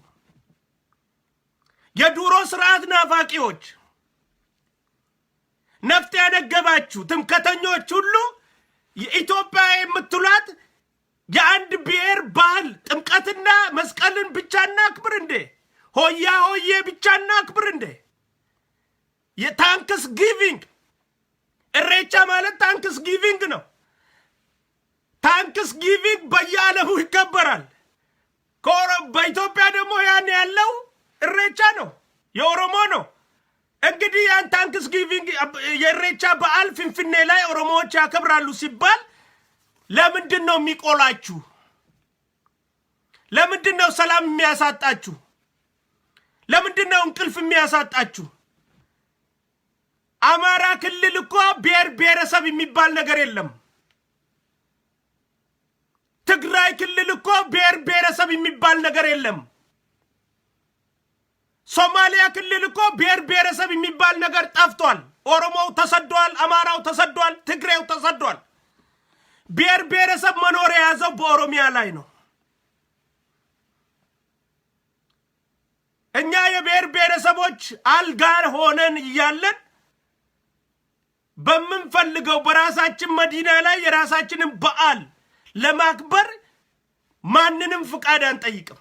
S3: የዱሮ ስርዓት ናፋቂዎች ነፍጥ ያነገባችሁ ትምከተኞች ሁሉ የኢትዮጵያ የምትሏት የአንድ ብሔር ባህል ጥምቀትና መስቀልን ብቻና አክብር እንዴ? ሆያ ሆዬ ብቻና አክብር እንዴ? የታንክስ ጊቪንግ እሬቻ ማለት ታንክስ ጊቪንግ ነው። ታንክስ ጊቪንግ በየዓለሙ ይከበራል። በኢትዮጵያ ደግሞ ያን ያለው እሬቻ ነው፣ የኦሮሞ ነው። እንግዲህ ያን ታንክስ ጊቪንግ የእሬቻ በዓል ፍንፍኔ ላይ ኦሮሞዎች ያከብራሉ ሲባል ለምንድን ነው የሚቆላችሁ? ለምንድን ነው ሰላም የሚያሳጣችሁ? ለምንድን ነው እንቅልፍ የሚያሳጣችሁ? አማራ ክልል እኮ ብሔር ብሔረሰብ የሚባል ነገር የለም። ትግራይ ክልል እኮ ብሔር ብሔረሰብ የሚባል ነገር የለም። ሶማሊያ ክልል እኮ ብሔር ብሔረሰብ የሚባል ነገር ጠፍቷል። ኦሮሞው ተሰዷል፣ አማራው ተሰዷል፣ ትግሬው ተሰዷል። ብሔር ብሔረሰብ መኖር የያዘው በኦሮሚያ ላይ ነው። እኛ የብሔር ብሔረሰቦች አልጋር ሆነን እያለን በምንፈልገው በራሳችን መዲና ላይ የራሳችንን በዓል ለማክበር ማንንም ፍቃድ አንጠይቅም።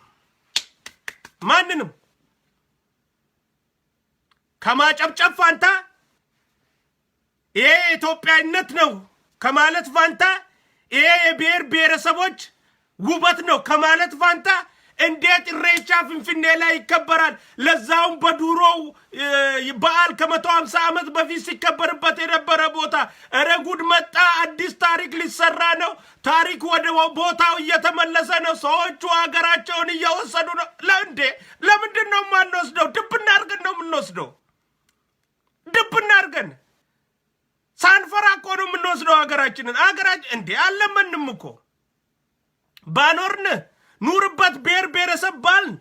S3: ማንንም ከማጨብጨብ ፋንታ ይሄ ኢትዮጵያዊነት ነው ከማለት ፋንታ ይሄ የብሔር ብሔረሰቦች ውበት ነው ከማለት ፋንታ እንዴት እሬቻ ፍንፍኔ ላይ ይከበራል? ለዛውም በዱሮው በዓል ከ150 ዓመት በፊት ሲከበርበት የነበረ ቦታ። ኧረ ጉድ መጣ! አዲስ ታሪክ ሊሰራ ነው። ታሪክ ወደ ቦታው እየተመለሰ ነው። ሰዎቹ ሀገራቸውን እየወሰዱ ነው። ለምንድን ነው የማንወስደው? ድብና አድርገን ነው የምንወስደው። ድብና አድርገን ሳንፈራ እኮ ነው የምንወስደው ሀገራችንን። እንዴ አለመንም እኮ ባኖርን ኑርበት ብሔር ብሔረሰብ ባልን።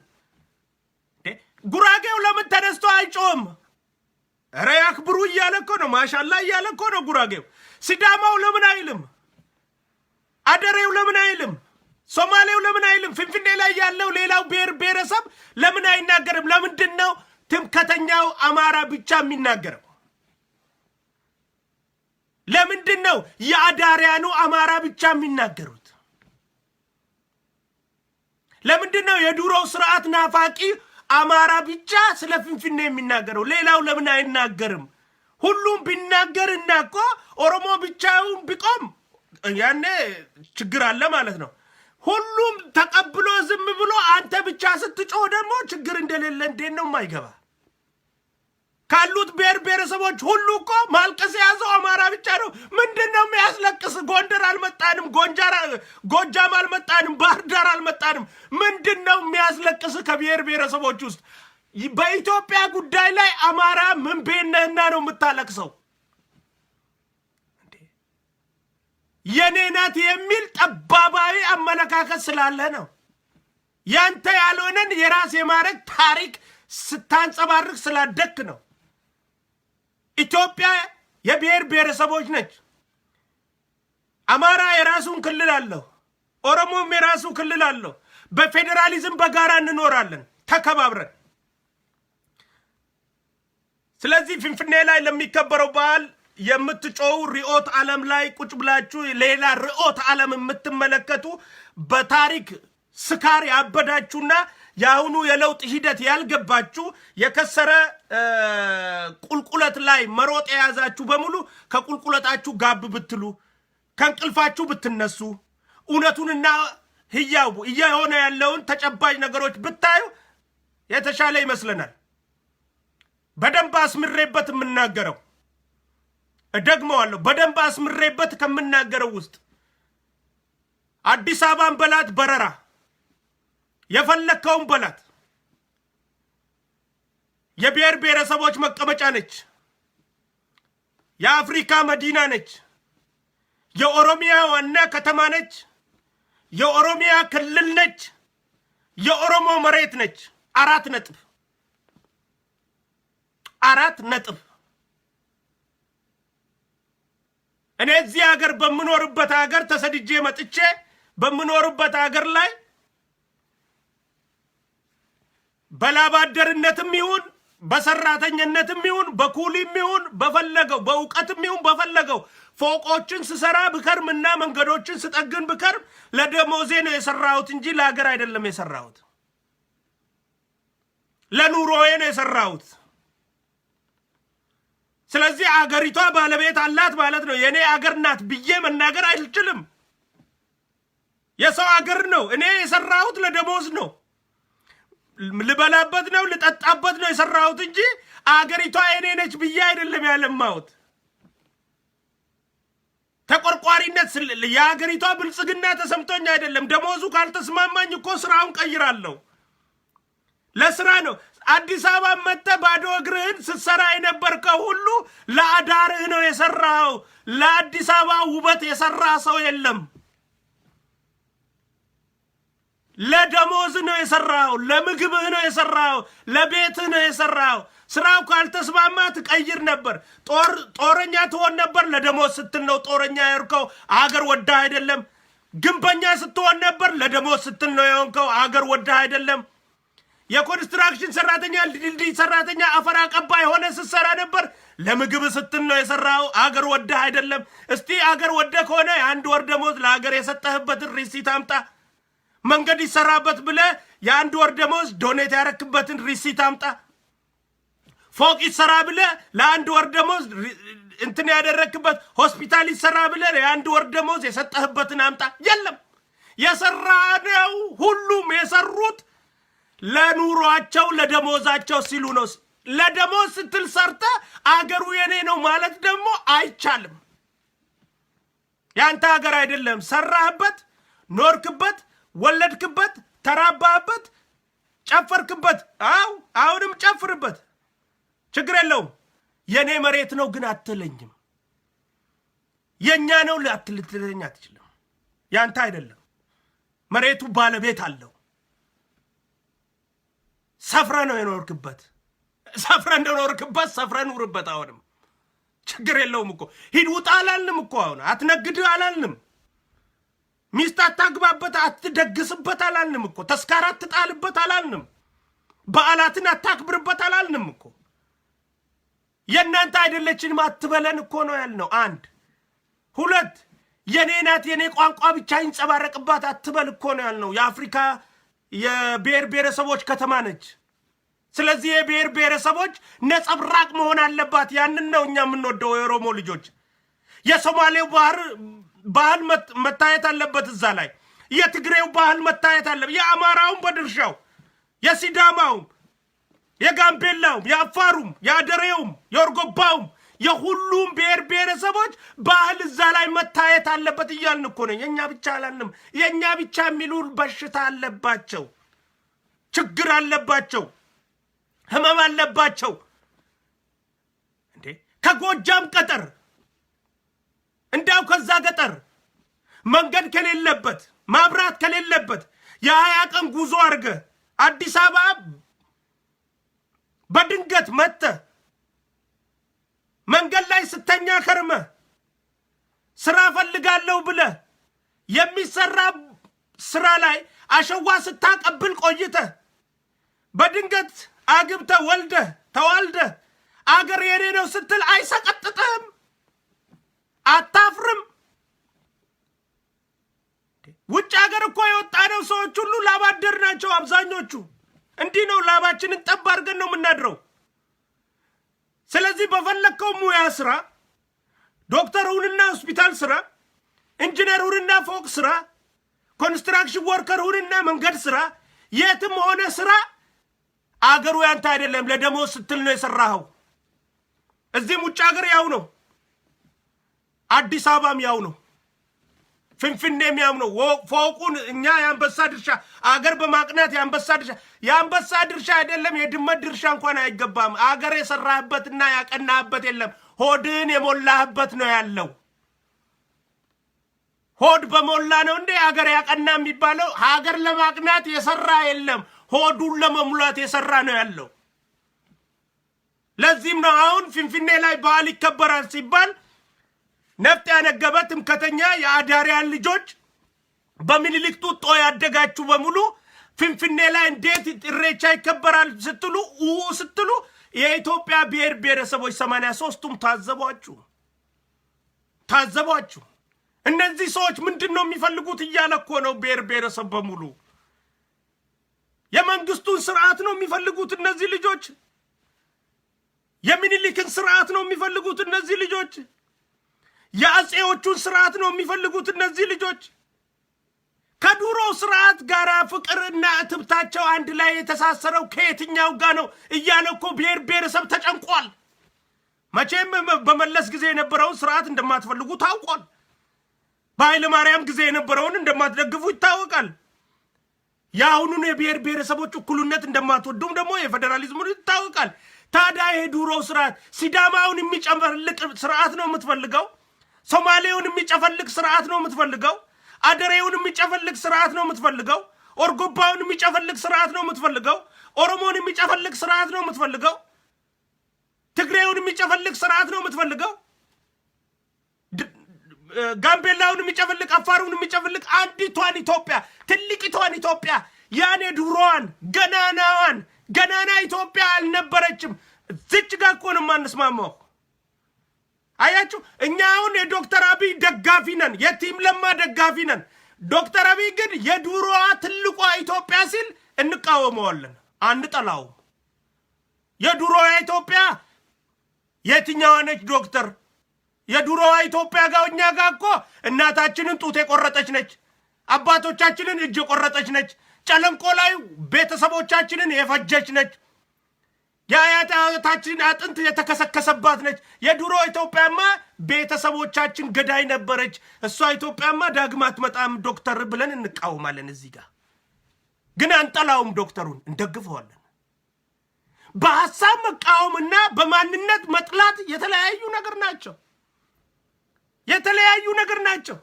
S3: ጉራጌው ለምን ተነስቶ አይጮህም? ኧረ ያክብሩ እያለ እኮ ነው። ማሻላ እያለ እኮ ነው ጉራጌው። ሲዳማው ለምን አይልም? አደሬው ለምን አይልም? ሶማሌው ለምን አይልም? ፍንፍኔ ላይ ያለው ሌላው ብሔር ብሔረሰብ ለምን አይናገርም? ለምንድን ነው ትምከተኛው አማራ ብቻ የሚናገረው? ለምንድን ነው የአዳሪያኑ አማራ ብቻ የሚናገሩት? ለምንድን ነው የዱሮው ስርዓት ናፋቂ አማራ ብቻ ስለ ፍንፍኔ የሚናገረው? ሌላው ለምን አይናገርም? ሁሉም ቢናገርና እኮ ኦሮሞ ብቻውን ቢቆም ያኔ ችግር አለ ማለት ነው። ሁሉም ተቀብሎ ዝም ብሎ አንተ ብቻ ስትጮህ ደግሞ ችግር እንደሌለ እንዴት ነው የማይገባ? ካሉት ብሔር ብሔረሰቦች ሁሉ እኮ ማልቀስ የያዘው አማራ ብቻ ነው። ምንድን ነው የሚያስለቅስ? ጎንደር አልመጣንም፣ ጎጃም አልመጣንም፣ ባህር ዳር አልመጣንም። ምንድን ነው የሚያስለቅስ? ከብሔር ብሔረሰቦች ውስጥ በኢትዮጵያ ጉዳይ ላይ አማራ ምን ቤነህና ነው የምታለቅሰው? የኔ ናት የሚል ጠባባዊ አመለካከት ስላለ ነው። ያንተ ያልሆነን የራስ የማድረግ ታሪክ ስታንጸባርቅ ስላደክ ነው። ኢትዮጵያ የብሔር ብሔረሰቦች ነች። አማራ የራሱን ክልል አለው፣ ኦሮሞም የራሱ ክልል አለው። በፌዴራሊዝም በጋራ እንኖራለን ተከባብረን። ስለዚህ ፍንፍኔ ላይ ለሚከበረው በዓል የምትጮው ርዕዮተ ዓለም ላይ ቁጭ ብላችሁ ሌላ ርዕዮተ ዓለም የምትመለከቱ በታሪክ ስካር ያበዳችሁና የአሁኑ የለውጥ ሂደት ያልገባችሁ የከሰረ ቁልቁለት ላይ መሮጥ የያዛችሁ በሙሉ ከቁልቁለታችሁ ጋብ ብትሉ፣ ከእንቅልፋችሁ ብትነሱ፣ እውነቱንና ህያው እየሆነ ያለውን ተጨባጭ ነገሮች ብታዩ የተሻለ ይመስለናል። በደንብ አስምሬበት የምናገረው እደግመዋለሁ። በደንብ አስምሬበት ከምናገረው ውስጥ አዲስ አበባን በላት በረራ የፈለከውን በላት የብሔር ብሔረሰቦች መቀመጫ ነች። የአፍሪካ መዲና ነች። የኦሮሚያ ዋና ከተማ ነች። የኦሮሚያ ክልል ነች። የኦሮሞ መሬት ነች። 4 ነጥብ 4 ነጥብ። እኔ እዚህ ሀገር በምኖርበት ሀገር ተሰድጄ መጥቼ በምኖርበት ሀገር ላይ በላባደርነትም ይሁን በሰራተኝነትም ይሁን በኩሊም ይሁን በፈለገው በእውቀትም ይሁን በፈለገው ፎቆችን ስሰራ ብከርምና መንገዶችን ስጠግን ብከርም ለደሞዜ ነው የሰራሁት እንጂ ለሀገር አይደለም የሰራሁት። ለኑሮዬ ነው የሰራሁት። ስለዚህ አገሪቷ ባለቤት አላት ማለት ነው። የኔ አገር ናት ብዬ መናገር አልችልም። የሰው አገር ነው። እኔ የሰራሁት ለደሞዝ ነው። ልበላበት ነው ልጠጣበት ነው የሰራሁት እንጂ አገሪቷ የኔ ነች ብዬ አይደለም ያለማሁት። ተቆርቋሪነት የአገሪቷ ብልጽግና ተሰምቶኝ አይደለም። ደሞዙ ካልተስማማኝ እኮ ስራውን ቀይራለሁ። ለስራ ነው። አዲስ አበባ መጥተህ ባዶ እግርህን ስትሰራ የነበርከው ሁሉ ለአዳርህ ነው የሰራው። ለአዲስ አበባ ውበት የሰራ ሰው የለም። ለደሞዝ ነው የሰራው። ለምግብህ ነው የሰራው። ለቤትህ ነው የሰራው። ስራው ካልተስማማ ትቀይር ነበር። ጦረኛ ትሆን ነበር። ለደሞዝ ስትል ነው ጦረኛ የሆንከው። አገር ወዳ አይደለም። ግንበኛ ስትሆን ነበር። ለደሞዝ ስትል ነው የሆንከው። አገር ወዳ አይደለም። የኮንስትራክሽን ሰራተኛ ድልድይ ሰራተኛ አፈር አቀባይ ሆነ ስትሰራ ነበር። ለምግብ ስትል ነው የሰራው። አገር ወዳ አይደለም። እስቲ አገር ወደ ከሆነ የአንድ ወር ደሞዝ ለአገር የሰጠህበትን ሪሲት አምጣ። መንገድ ይሰራበት ብለህ የአንድ ወር ደሞዝ ዶኔት ያረክበትን ሪሲት አምጣ። ፎቅ ይሰራ ብለህ ለአንድ ወር ደሞዝ እንትን ያደረክበት፣ ሆስፒታል ይሰራ ብለህ የአንድ ወር ደሞዝ የሰጠህበትን አምጣ። የለም። የሰራነው ሁሉም የሰሩት ለኑሯቸው ለደሞዛቸው ሲሉ ነው። ለደሞዝ ስትል ሰርተ አገሩ የኔ ነው ማለት ደግሞ አይቻልም። ያንተ ሀገር አይደለም። ሰራህበት፣ ኖርክበት፣ ወለድክበት፣ ተራባህበት፣ ጨፈርክበት። አሁንም ጨፍርበት፣ ችግር የለውም። የኔ መሬት ነው ግን አትለኝም። የኛ ነው ልትለኝ አትችልም። ያንተ አይደለም። መሬቱ ባለቤት አለው። ሰፍረ ነው የኖርክበት። ሰፍረ እንደኖርክበት ሰፍረ ኑርበት። አሁንም ችግር የለውም እኮ። ሂድ ውጣ አላልንም እኮ። አሁን አትነግድ አላልንም። ሚስት አታግባበት አትደግስበት አላልንም እኮ። ተስካር አትጣልበት አላልንም። በዓላትን አታክብርበት አላልንም እኮ። የእናንተ አይደለችንም አትበለን እኮ ነው ያልነው። አንድ ሁለት፣ የኔ ናት የኔ ቋንቋ ብቻ ይንጸባረቅባት አትበል እኮ ነው ያልነው። የአፍሪካ የብሔር ብሔረሰቦች ከተማ ነች። ስለዚህ የብሔር ብሔረሰቦች ነጸብራቅ መሆን አለባት። ያንን ነው እኛ የምንወደው የኦሮሞ ልጆች። የሶማሌው ባህል መታየት አለበት እዛ ላይ። የትግሬው ባህል መታየት አለበት። የአማራውም በድርሻው፣ የሲዳማውም፣ የጋምቤላውም፣ የአፋሩም፣ የአደሬውም፣ የኦርጎባውም የሁሉም ብሔር ብሔረሰቦች ባህል እዛ ላይ መታየት አለበት እያልን እኮ ነኝ። የኛ ብቻ አላልንም። የኛ ብቻ የሚሉ በሽታ አለባቸው፣ ችግር አለባቸው፣ ህመም አለባቸው። እንዴ ከጎጃም ገጠር እንዳው ከዛ ገጠር መንገድ ከሌለበት ማብራት ከሌለበት የ20 ቀን ጉዞ አድርገህ አዲስ አበባ በድንገት መጥተህ መንገድ ላይ ስተኛ ከርመ ስራ ፈልጋለሁ ብለህ የሚሰራ ስራ ላይ አሸዋ ስታቀብል ቆይተህ በድንገት አግብተህ ወልደህ ተዋልደህ አገር የኔ ነው ስትል አይሰቀጥጥህም? አታፍርም? ውጭ ሀገር እኮ የወጣነው ሰዎች ሁሉ ላባደር ናቸው አብዛኞቹ። እንዲህ ነው ላባችንን ጠብ አድርገን ነው የምናድረው። ስለዚህ በፈለከው ሙያ ስራ፣ ዶክተር ሁንና ሆስፒታል ስራ፣ ኢንጂነር ሁንና ፎቅ ስራ፣ ኮንስትራክሽን ወርከር ሁንና መንገድ ስራ፣ የትም ሆነ ስራ አገሩ ያንተ አይደለም። ለደሞዝ ስትል ነው የሰራኸው። እዚህም ውጭ ሀገር ያው ነው። አዲስ አበባም ያው ነው። ፍንፍኔም ያው ነው። ፎቁን እኛ የአንበሳ ድርሻ አገር በማቅናት የአንበሳ ድርሻ አይደለም የድመት ድርሻ እንኳን አይገባም። አገር የሰራህበትና ያቀናህበት የለም። ሆድን የሞላህበት ነው ያለው። ሆድ በሞላ ነው እንዴ አገር ያቀና የሚባለው? ሀገር ለማቅናት የሰራ የለም። ሆዱን ለመሙላት የሰራ ነው ያለው። ለዚህም ነው አሁን ፍንፍኔ ላይ በዓል ይከበራል ሲባል ነፍጥ ያነገበ ትምክህተኛ የአዳሪያን ልጆች በምኒልክ ጡጦ ያደጋችሁ በሙሉ ፍንፍኔ ላይ እንዴት ኢሬቻ ይከበራል ስትሉ የኢትዮጵያ ብሔር ብሔረሰቦች 83ቱም ታዘቧችሁ። እነዚህ ሰዎች ምንድነው የሚፈልጉት እያለ እኮ ነው ብሔር ብሔረሰብ በሙሉ። የመንግስቱን ስርዓት ነው የሚፈልጉት እነዚህ ልጆች። የሚኒሊክን ስርዓት ነው የሚፈልጉት እነዚህ ልጆች። የአጼዎቹን ስርዓት ነው የሚፈልጉት እነዚህ ልጆች። ከዱሮ ስርዓት ጋር ፍቅርና እትብታቸው አንድ ላይ የተሳሰረው ከየትኛው ጋር ነው እያለ እኮ ብሔር ብሔረሰብ ተጨንቋል። መቼም በመለስ ጊዜ የነበረውን ስርዓት እንደማትፈልጉ ታውቋል። በኃይለ ማርያም ጊዜ የነበረውን እንደማትደግፉ ይታወቃል። የአሁኑን የብሔር ብሔረሰቦች እኩልነት እንደማትወዱም ደግሞ የፌዴራሊዝሙን ይታወቃል። ታዲያ የዱሮ ስርዓት ሲዳማውን የሚጨፈልቅ ስርዓት ነው የምትፈልገው? ሶማሌውን የሚጨፈልቅ ስርዓት ነው የምትፈልገው? አደሬውን የሚጨፈልቅ ስርዓት ነው የምትፈልገው? ኦርጎባውን የሚጨፈልቅ ስርዓት ነው የምትፈልገው? ኦሮሞን የሚጨፈልቅ ስርዓት ነው የምትፈልገው? ትግሬውን የሚጨፈልቅ ስርዓት ነው የምትፈልገው? ጋምቤላውን የሚጨፈልቅ፣ አፋሩን የሚጨፈልቅ አንዲቷን ኢትዮጵያ፣ ትልቂቷን ኢትዮጵያ፣ ያኔ ዱሮዋን ገናና ኢትዮጵያ አልነበረችም። እዚች ጋር እኮ ነው የማንስማማው። አያችሁ፣ እኛ አሁን የዶክተር አብይ ደጋፊ ነን፣ የቲም ለማ ደጋፊ ነን። ዶክተር አብይ ግን የዱሮዋ ትልቋ ኢትዮጵያ ሲል እንቃወመዋለን፣ አንጠላውም። የዱሮዋ ኢትዮጵያ የትኛዋ ነች ዶክተር? የዱሮዋ ኢትዮጵያ ጋር እኛ ጋር እኮ እናታችንን ጡት የቆረጠች ነች፣ አባቶቻችንን እጅ የቆረጠች ነች፣ ጨለንቆ ላይ ቤተሰቦቻችንን የፈጀች ነች፣ የአያታችን አጥንት የተከሰከሰባት ነች። የዱሮ ኢትዮጵያማ ቤተሰቦቻችን ገዳይ ነበረች። እሷ ኢትዮጵያማ ዳግም አትመጣም ዶክተር ብለን እንቃወማለን። እዚህ ጋር ግን አንጠላውም፣ ዶክተሩን እንደግፈዋለን። በሐሳብ መቃወምና በማንነት መጥላት የተለያዩ ነገር ናቸው።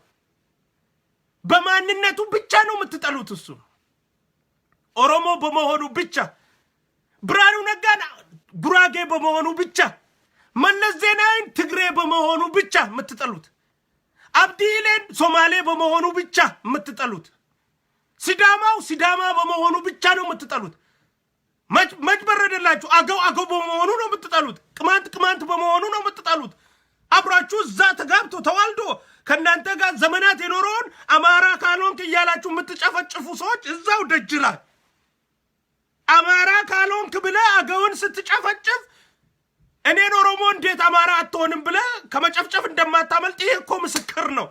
S3: በማንነቱ ብቻ ነው የምትጠሉት እሱ ኦሮሞ በመሆኑ ብቻ፣ ብርሃኑ ነጋን ጉራጌ በመሆኑ ብቻ፣ መለስ ዜናዊን ትግሬ በመሆኑ ብቻ የምትጠሉት፣ አብዲኢሌን ሶማሌ በመሆኑ ብቻ የምትጠሉት፣ ሲዳማ በመሆኑ ብቻ ነው የምትጠሉት። መች በረደላችሁ? አገው በመሆኑ ነው የምትጠሉት። ቅማንት በመሆኑ ነው የምትጠሉት። አብራችሁ እዛ ተጋብቶ ተዋልዶ ከእናንተ ጋር ዘመናት የኖረውን አማራ ካልሆንክ እያላችሁ የምትጨፈጭፉ ሰዎች እዛው ደጅ ላይ አማራ ካልሆንክ ብለህ አገውን ስትጨፈጭፍ እኔን ኦሮሞ እንዴት አማራ አትሆንም ብለህ ከመጨፍጨፍ እንደማታመልጥ ይህ እኮ ምስክር ነው።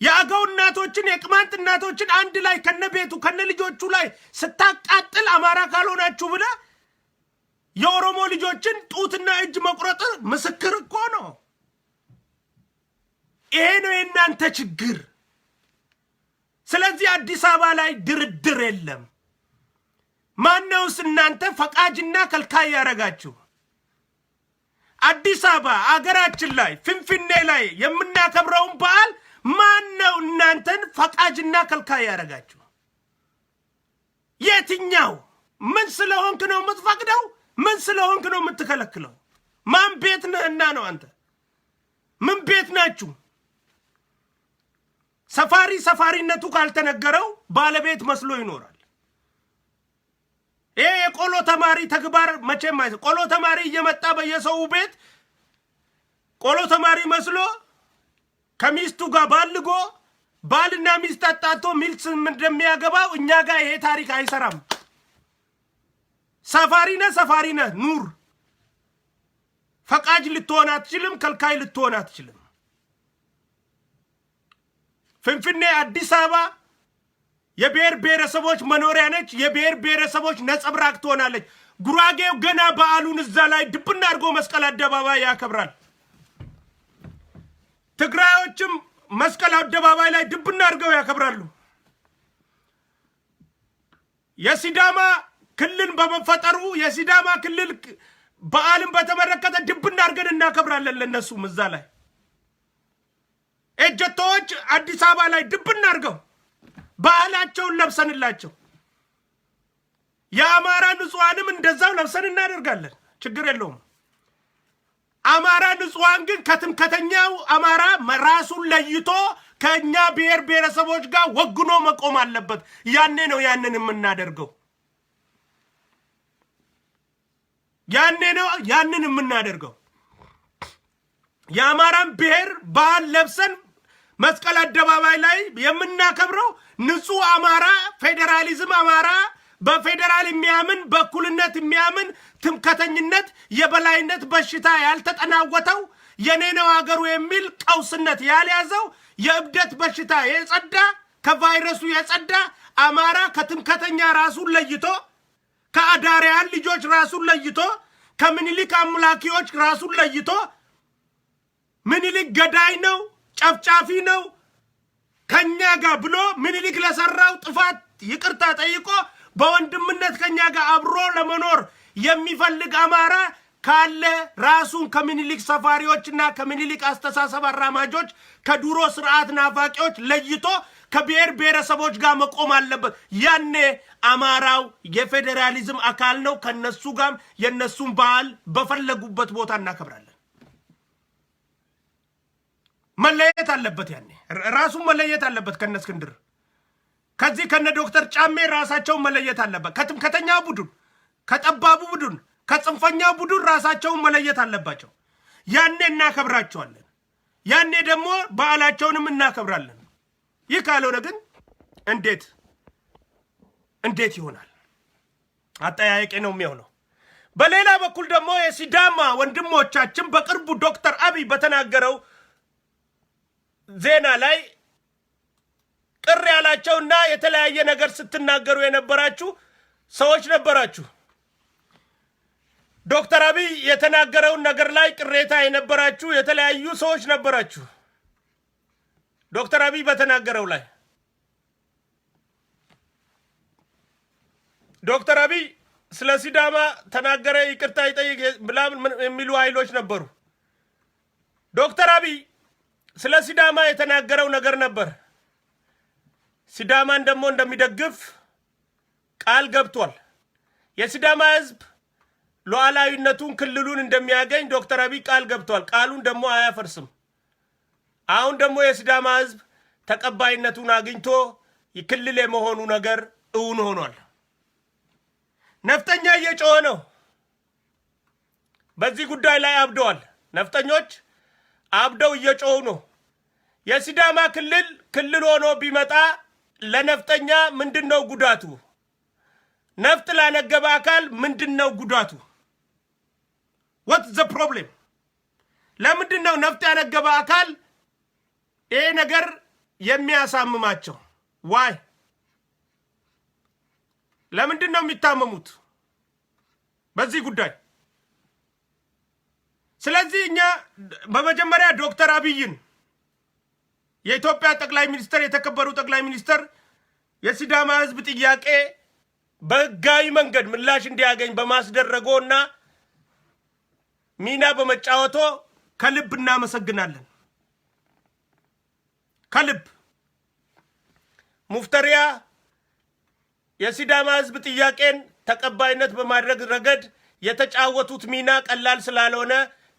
S3: የአገው እናቶችን የቅማንት እናቶችን አንድ ላይ ከነቤቱ ከነልጆቹ ላይ ስታቃጥል አማራ ካልሆናችሁ ብለህ የኦሮሞ ልጆችን ጡትና እጅ መቁረጥ ምስክር እኮ ነው። ይሄ ነው የእናንተ ችግር። ስለዚህ አዲስ አበባ ላይ ድርድር የለም። ማነውስ እናንተ ፈቃጅና ከልካይ ያረጋችሁ? አዲስ አበባ አገራችን ላይ ፍንፍኔ ላይ የምናከብረውን በዓል ማነው እናንተን ፈቃጅና ከልካይ ያረጋችሁ? የትኛው? ምን ስለሆንክ ነው የምትፈቅደው? ምን ስለሆንክ ነው የምትከለክለው? ማን ቤት ነህና ነው አንተ? ምን ቤት ናችሁ? ሰፋሪነቱ ካልተነገረው ባለቤት መስሎ ይኖራል። ይሄ የቆሎ ተማሪ ተግባር መቼም አይሰ ቆሎ ተማሪ እየመጣ በየሰው ቤት ቆሎ ተማሪ መስሎ ከሚስቱ ጋር ባልጎ ባልና ሚስት አጣቶ ሚልስ እንደሚያገባው እኛ ጋር ይሄ ታሪክ አይሰራም። ሰፋሪነ ኑር። ፈቃጅ ልትሆን አትችልም፣ ከልካይ ልትሆን አትችልም። ፍንፍኔ አዲስ አበባ የብሔር ብሔረሰቦች መኖሪያ ነች። የብሔር ብሔረሰቦች ነጸብራቅ ትሆናለች። ጉራጌው ገና በዓሉን እዛ ላይ ድብና አድርጎ መስቀል አደባባይ ያከብራል። ትግራዮችም መስቀል አደባባይ ላይ ድብና አድርገው ያከብራሉ። የሲዳማ ክልል በመፈጠሩ የሲዳማ ክልል በዓልን በተመለከተ ድብና አድርገን እናከብራለን። ለነሱም እዛ ላይ እጀቶች አዲስ አበባ ላይ ድብና አድርገው ባህላቸውን ለብሰንላቸው የአማራ ንጹሃንም እንደዛው ለብሰን እናደርጋለን። ችግር የለውም። አማራ ንጹሃን ግን ከትምከተኛው አማራ ራሱን ለይቶ ከኛ ብሔር ብሔረሰቦች ጋር ወግኖ መቆም አለበት። ያኔ ነው ያንን የምናደርገው። ያኔ ነው ያንን የምናደርገው። የአማራን ብሔር ባህል ለብሰን መስቀል አደባባይ ላይ የምናከብረው ንጹህ አማራ ፌዴራሊዝም አማራ በፌዴራል የሚያምን በእኩልነት የሚያምን ትምከተኝነት የበላይነት በሽታ ያልተጠናወተው የኔ ነው አገሩ የሚል ቀውስነት ያልያዘው የእብደት በሽታ የጸዳ ከቫይረሱ የጸዳ አማራ ከትምከተኛ ራሱን ለይቶ ከአዳሪያን ልጆች ራሱን ለይቶ ከምኒልክ አምላኪዎች ራሱን ለይቶ ምኒልክ ገዳይ ነው ጨፍጫፊ ነው ከኛ ጋር ብሎ ምኒልክ ለሰራው ጥፋት ይቅርታ ጠይቆ በወንድምነት ከኛ ጋር አብሮ ለመኖር የሚፈልግ አማራ ካለ ራሱን ከምኒልክ ሰፋሪዎችና ከምኒልክ አስተሳሰብ አራማጆች ከዱሮ ስርዓት ናፋቂዎች ለይቶ ከብሔር ብሔረሰቦች ጋር መቆም አለበት። ያኔ አማራው የፌዴራሊዝም አካል ነው። ከነሱ ጋር የነሱን ባህል በፈለጉበት ቦታ እናከብራለን። መለየት አለበት። ያኔ ራሱን መለየት አለበት። ከነ እስክንድር ከዚህ ከነ ዶክተር ጫሜ ራሳቸውን መለየት አለበት። ከትምከተኛ ቡድን ከጠባቡ ቡድን ከጽንፈኛው ቡድን ራሳቸውን መለየት አለባቸው። ያኔ እናከብራቸዋለን። ያኔ ደግሞ በዓላቸውንም እናከብራለን። ይህ ካልሆነ ግን እንዴት ይሆናል? አጠያያቂ ነው የሚሆነው። በሌላ በኩል ደግሞ የሲዳማ ወንድሞቻችን በቅርቡ ዶክተር አብይ በተናገረው ዜና ላይ ቅር ያላቸውና የተለያየ ነገር ስትናገሩ የነበራችሁ ሰዎች ነበራችሁ። ዶክተር አብይ የተናገረውን ነገር ላይ ቅሬታ የነበራችሁ የተለያዩ ሰዎች ነበራችሁ። ዶክተር አብይ በተናገረው ላይ ዶክተር አብይ ስለ ሲዳማ ተናገረ ይቅርታ ይጠይቅ የሚሉ ኃይሎች ነበሩ። ዶክተር አብይ ስለ ሲዳማ የተናገረው ነገር ነበር። ሲዳማን ደግሞ እንደሚደግፍ ቃል ገብቷል። የሲዳማ ህዝብ ሉዓላዊነቱን ክልሉን እንደሚያገኝ ዶክተር አብይ ቃል ገብቷል። ቃሉን ደግሞ አያፈርስም። አሁን ደግሞ የሲዳማ ህዝብ ተቀባይነቱን አግኝቶ የክልል የመሆኑ ነገር እውን ሆኗል። ነፍጠኛ እየጮኸ ነው። በዚህ ጉዳይ ላይ አብደዋል። ነፍጠኞች አብደው እየጮሁ ነው። የሲዳማ ክልል ሆኖ ቢመጣ ለነፍጠኛ ምንድነው ጉዳቱ? ነፍጥ ላነገበ አካል ምንድነው ጉዳቱ? What's the problem? ለምንድነው ነፍጥ ያነገበ አካል ይሄ ነገር የሚያሳምማቸው? Why? ለምንድነው የሚታመሙት በዚህ ጉዳይ? ስለዚህ እኛ በመጀመሪያ ዶክተር አብይን የኢትዮጵያ ጠቅላይ ሚኒስትር የተከበሩ ጠቅላይ ሚኒስትር የሲዳማ ህዝብ ጥያቄ በህጋዊ መንገድ ምላሽ እንዲያገኝ በማስደረጎና ሚና በመጫወቶ ከልብ እናመሰግናለን። ከልብ ሙፍተሪያ የሲዳማ ህዝብ ጥያቄን ተቀባይነት በማድረግ ረገድ የተጫወቱት ሚና ቀላል ስላልሆነ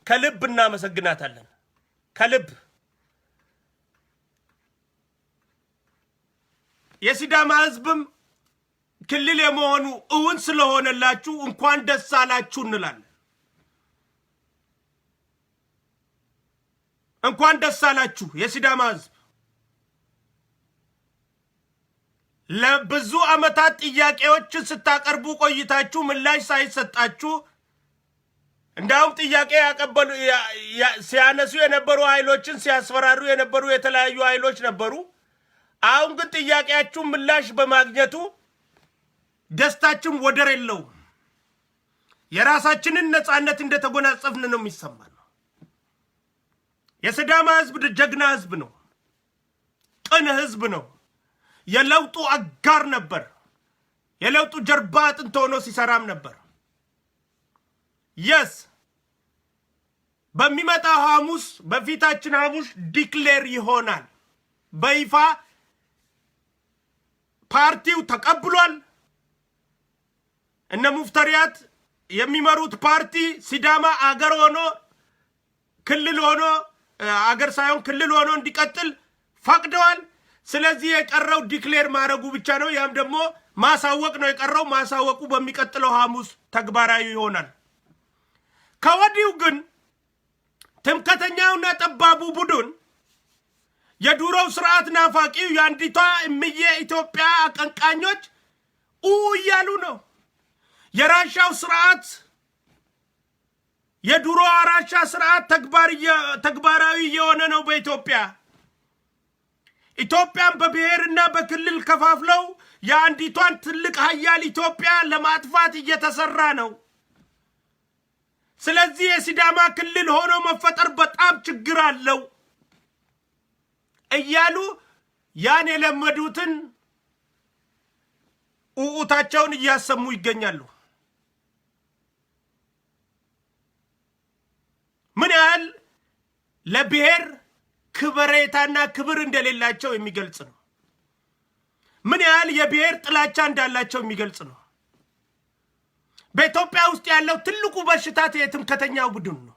S3: ከልብ እናመሰግናታለን። ከልብ የሲዳማ ህዝብም ክልል የመሆኑ እውን ስለሆነላችሁ እንኳን ደስ አላችሁ እንላለን። እንኳን ደስ አላችሁ የሲዳማ ህዝብ። ለብዙ ዓመታት ጥያቄዎችን ስታቀርቡ ቆይታችሁ ምላሽ ሳይሰጣችሁ እንዳውም ጥያቄ ያቀበሉ ሲያነሱ የነበሩ ኃይሎችን ሲያስፈራሩ የነበሩ የተለያዩ ኃይሎች ነበሩ። አሁን ግን ጥያቄያችሁ ምላሽ በማግኘቱ ደስታችን ወደር የለውም። የራሳችንን ነፃነት እንደተጎናጸፍን ነው የሚሰማን። የሲዳማ ህዝብ ጀግና ህዝብ ነው። ቅን ህዝብ ነው። የለውጡ አጋር ነበር። የለውጡ ጀርባ አጥንት ሆኖ ሲሰራም ነበር። የስ በሚመጣው ሐሙስ በፊታችን ሐሙስ ዲክሌር ይሆናል። በይፋ ፓርቲው ተቀብሏል። እነ ሙፍተሪያት የሚመሩት ፓርቲ ሲዳማ አገር ሆኖ ክልል ሆኖ አገር ሳይሆን ክልል ሆኖ እንዲቀጥል ፈቅደዋል። ስለዚህ የቀረው ዲክሌር ማድረጉ ብቻ ነው። ያም ደግሞ ማሳወቅ ነው የቀረው። ማሳወቁ በሚቀጥለው ሐሙስ ተግባራዊ ይሆናል። ከወዲሁ ግን ትምክህተኛውና ጠባቡ ቡድን የዱሮው ስርዓት ናፋቂው የአንዲቷ እምዬ ኢትዮጵያ አቀንቃኞች እያሉ ነው። የራሻው ስርዓት የዱሮ አራሻ ስርዓት ተግባራዊ የሆነ ነው በኢትዮጵያ። ኢትዮጵያን በብሔርና በክልል ከፋፍለው የአንዲቷን ትልቅ ሀያል ኢትዮጵያ ለማጥፋት እየተሰራ ነው። ስለዚህ የሲዳማ ክልል ሆኖ መፈጠር በጣም ችግር አለው እያሉ ያን የለመዱትን ኡኡታቸውን እያሰሙ ይገኛሉ። ምን ያህል ለብሔር ክብሬታና ክብር እንደሌላቸው የሚገልጽ ነው። ምን ያህል የብሔር ጥላቻ እንዳላቸው የሚገልጽ ነው። በኢትዮጵያ ውስጥ ያለው ትልቁ በሽታ የትምክህተኛው ቡድን ነው።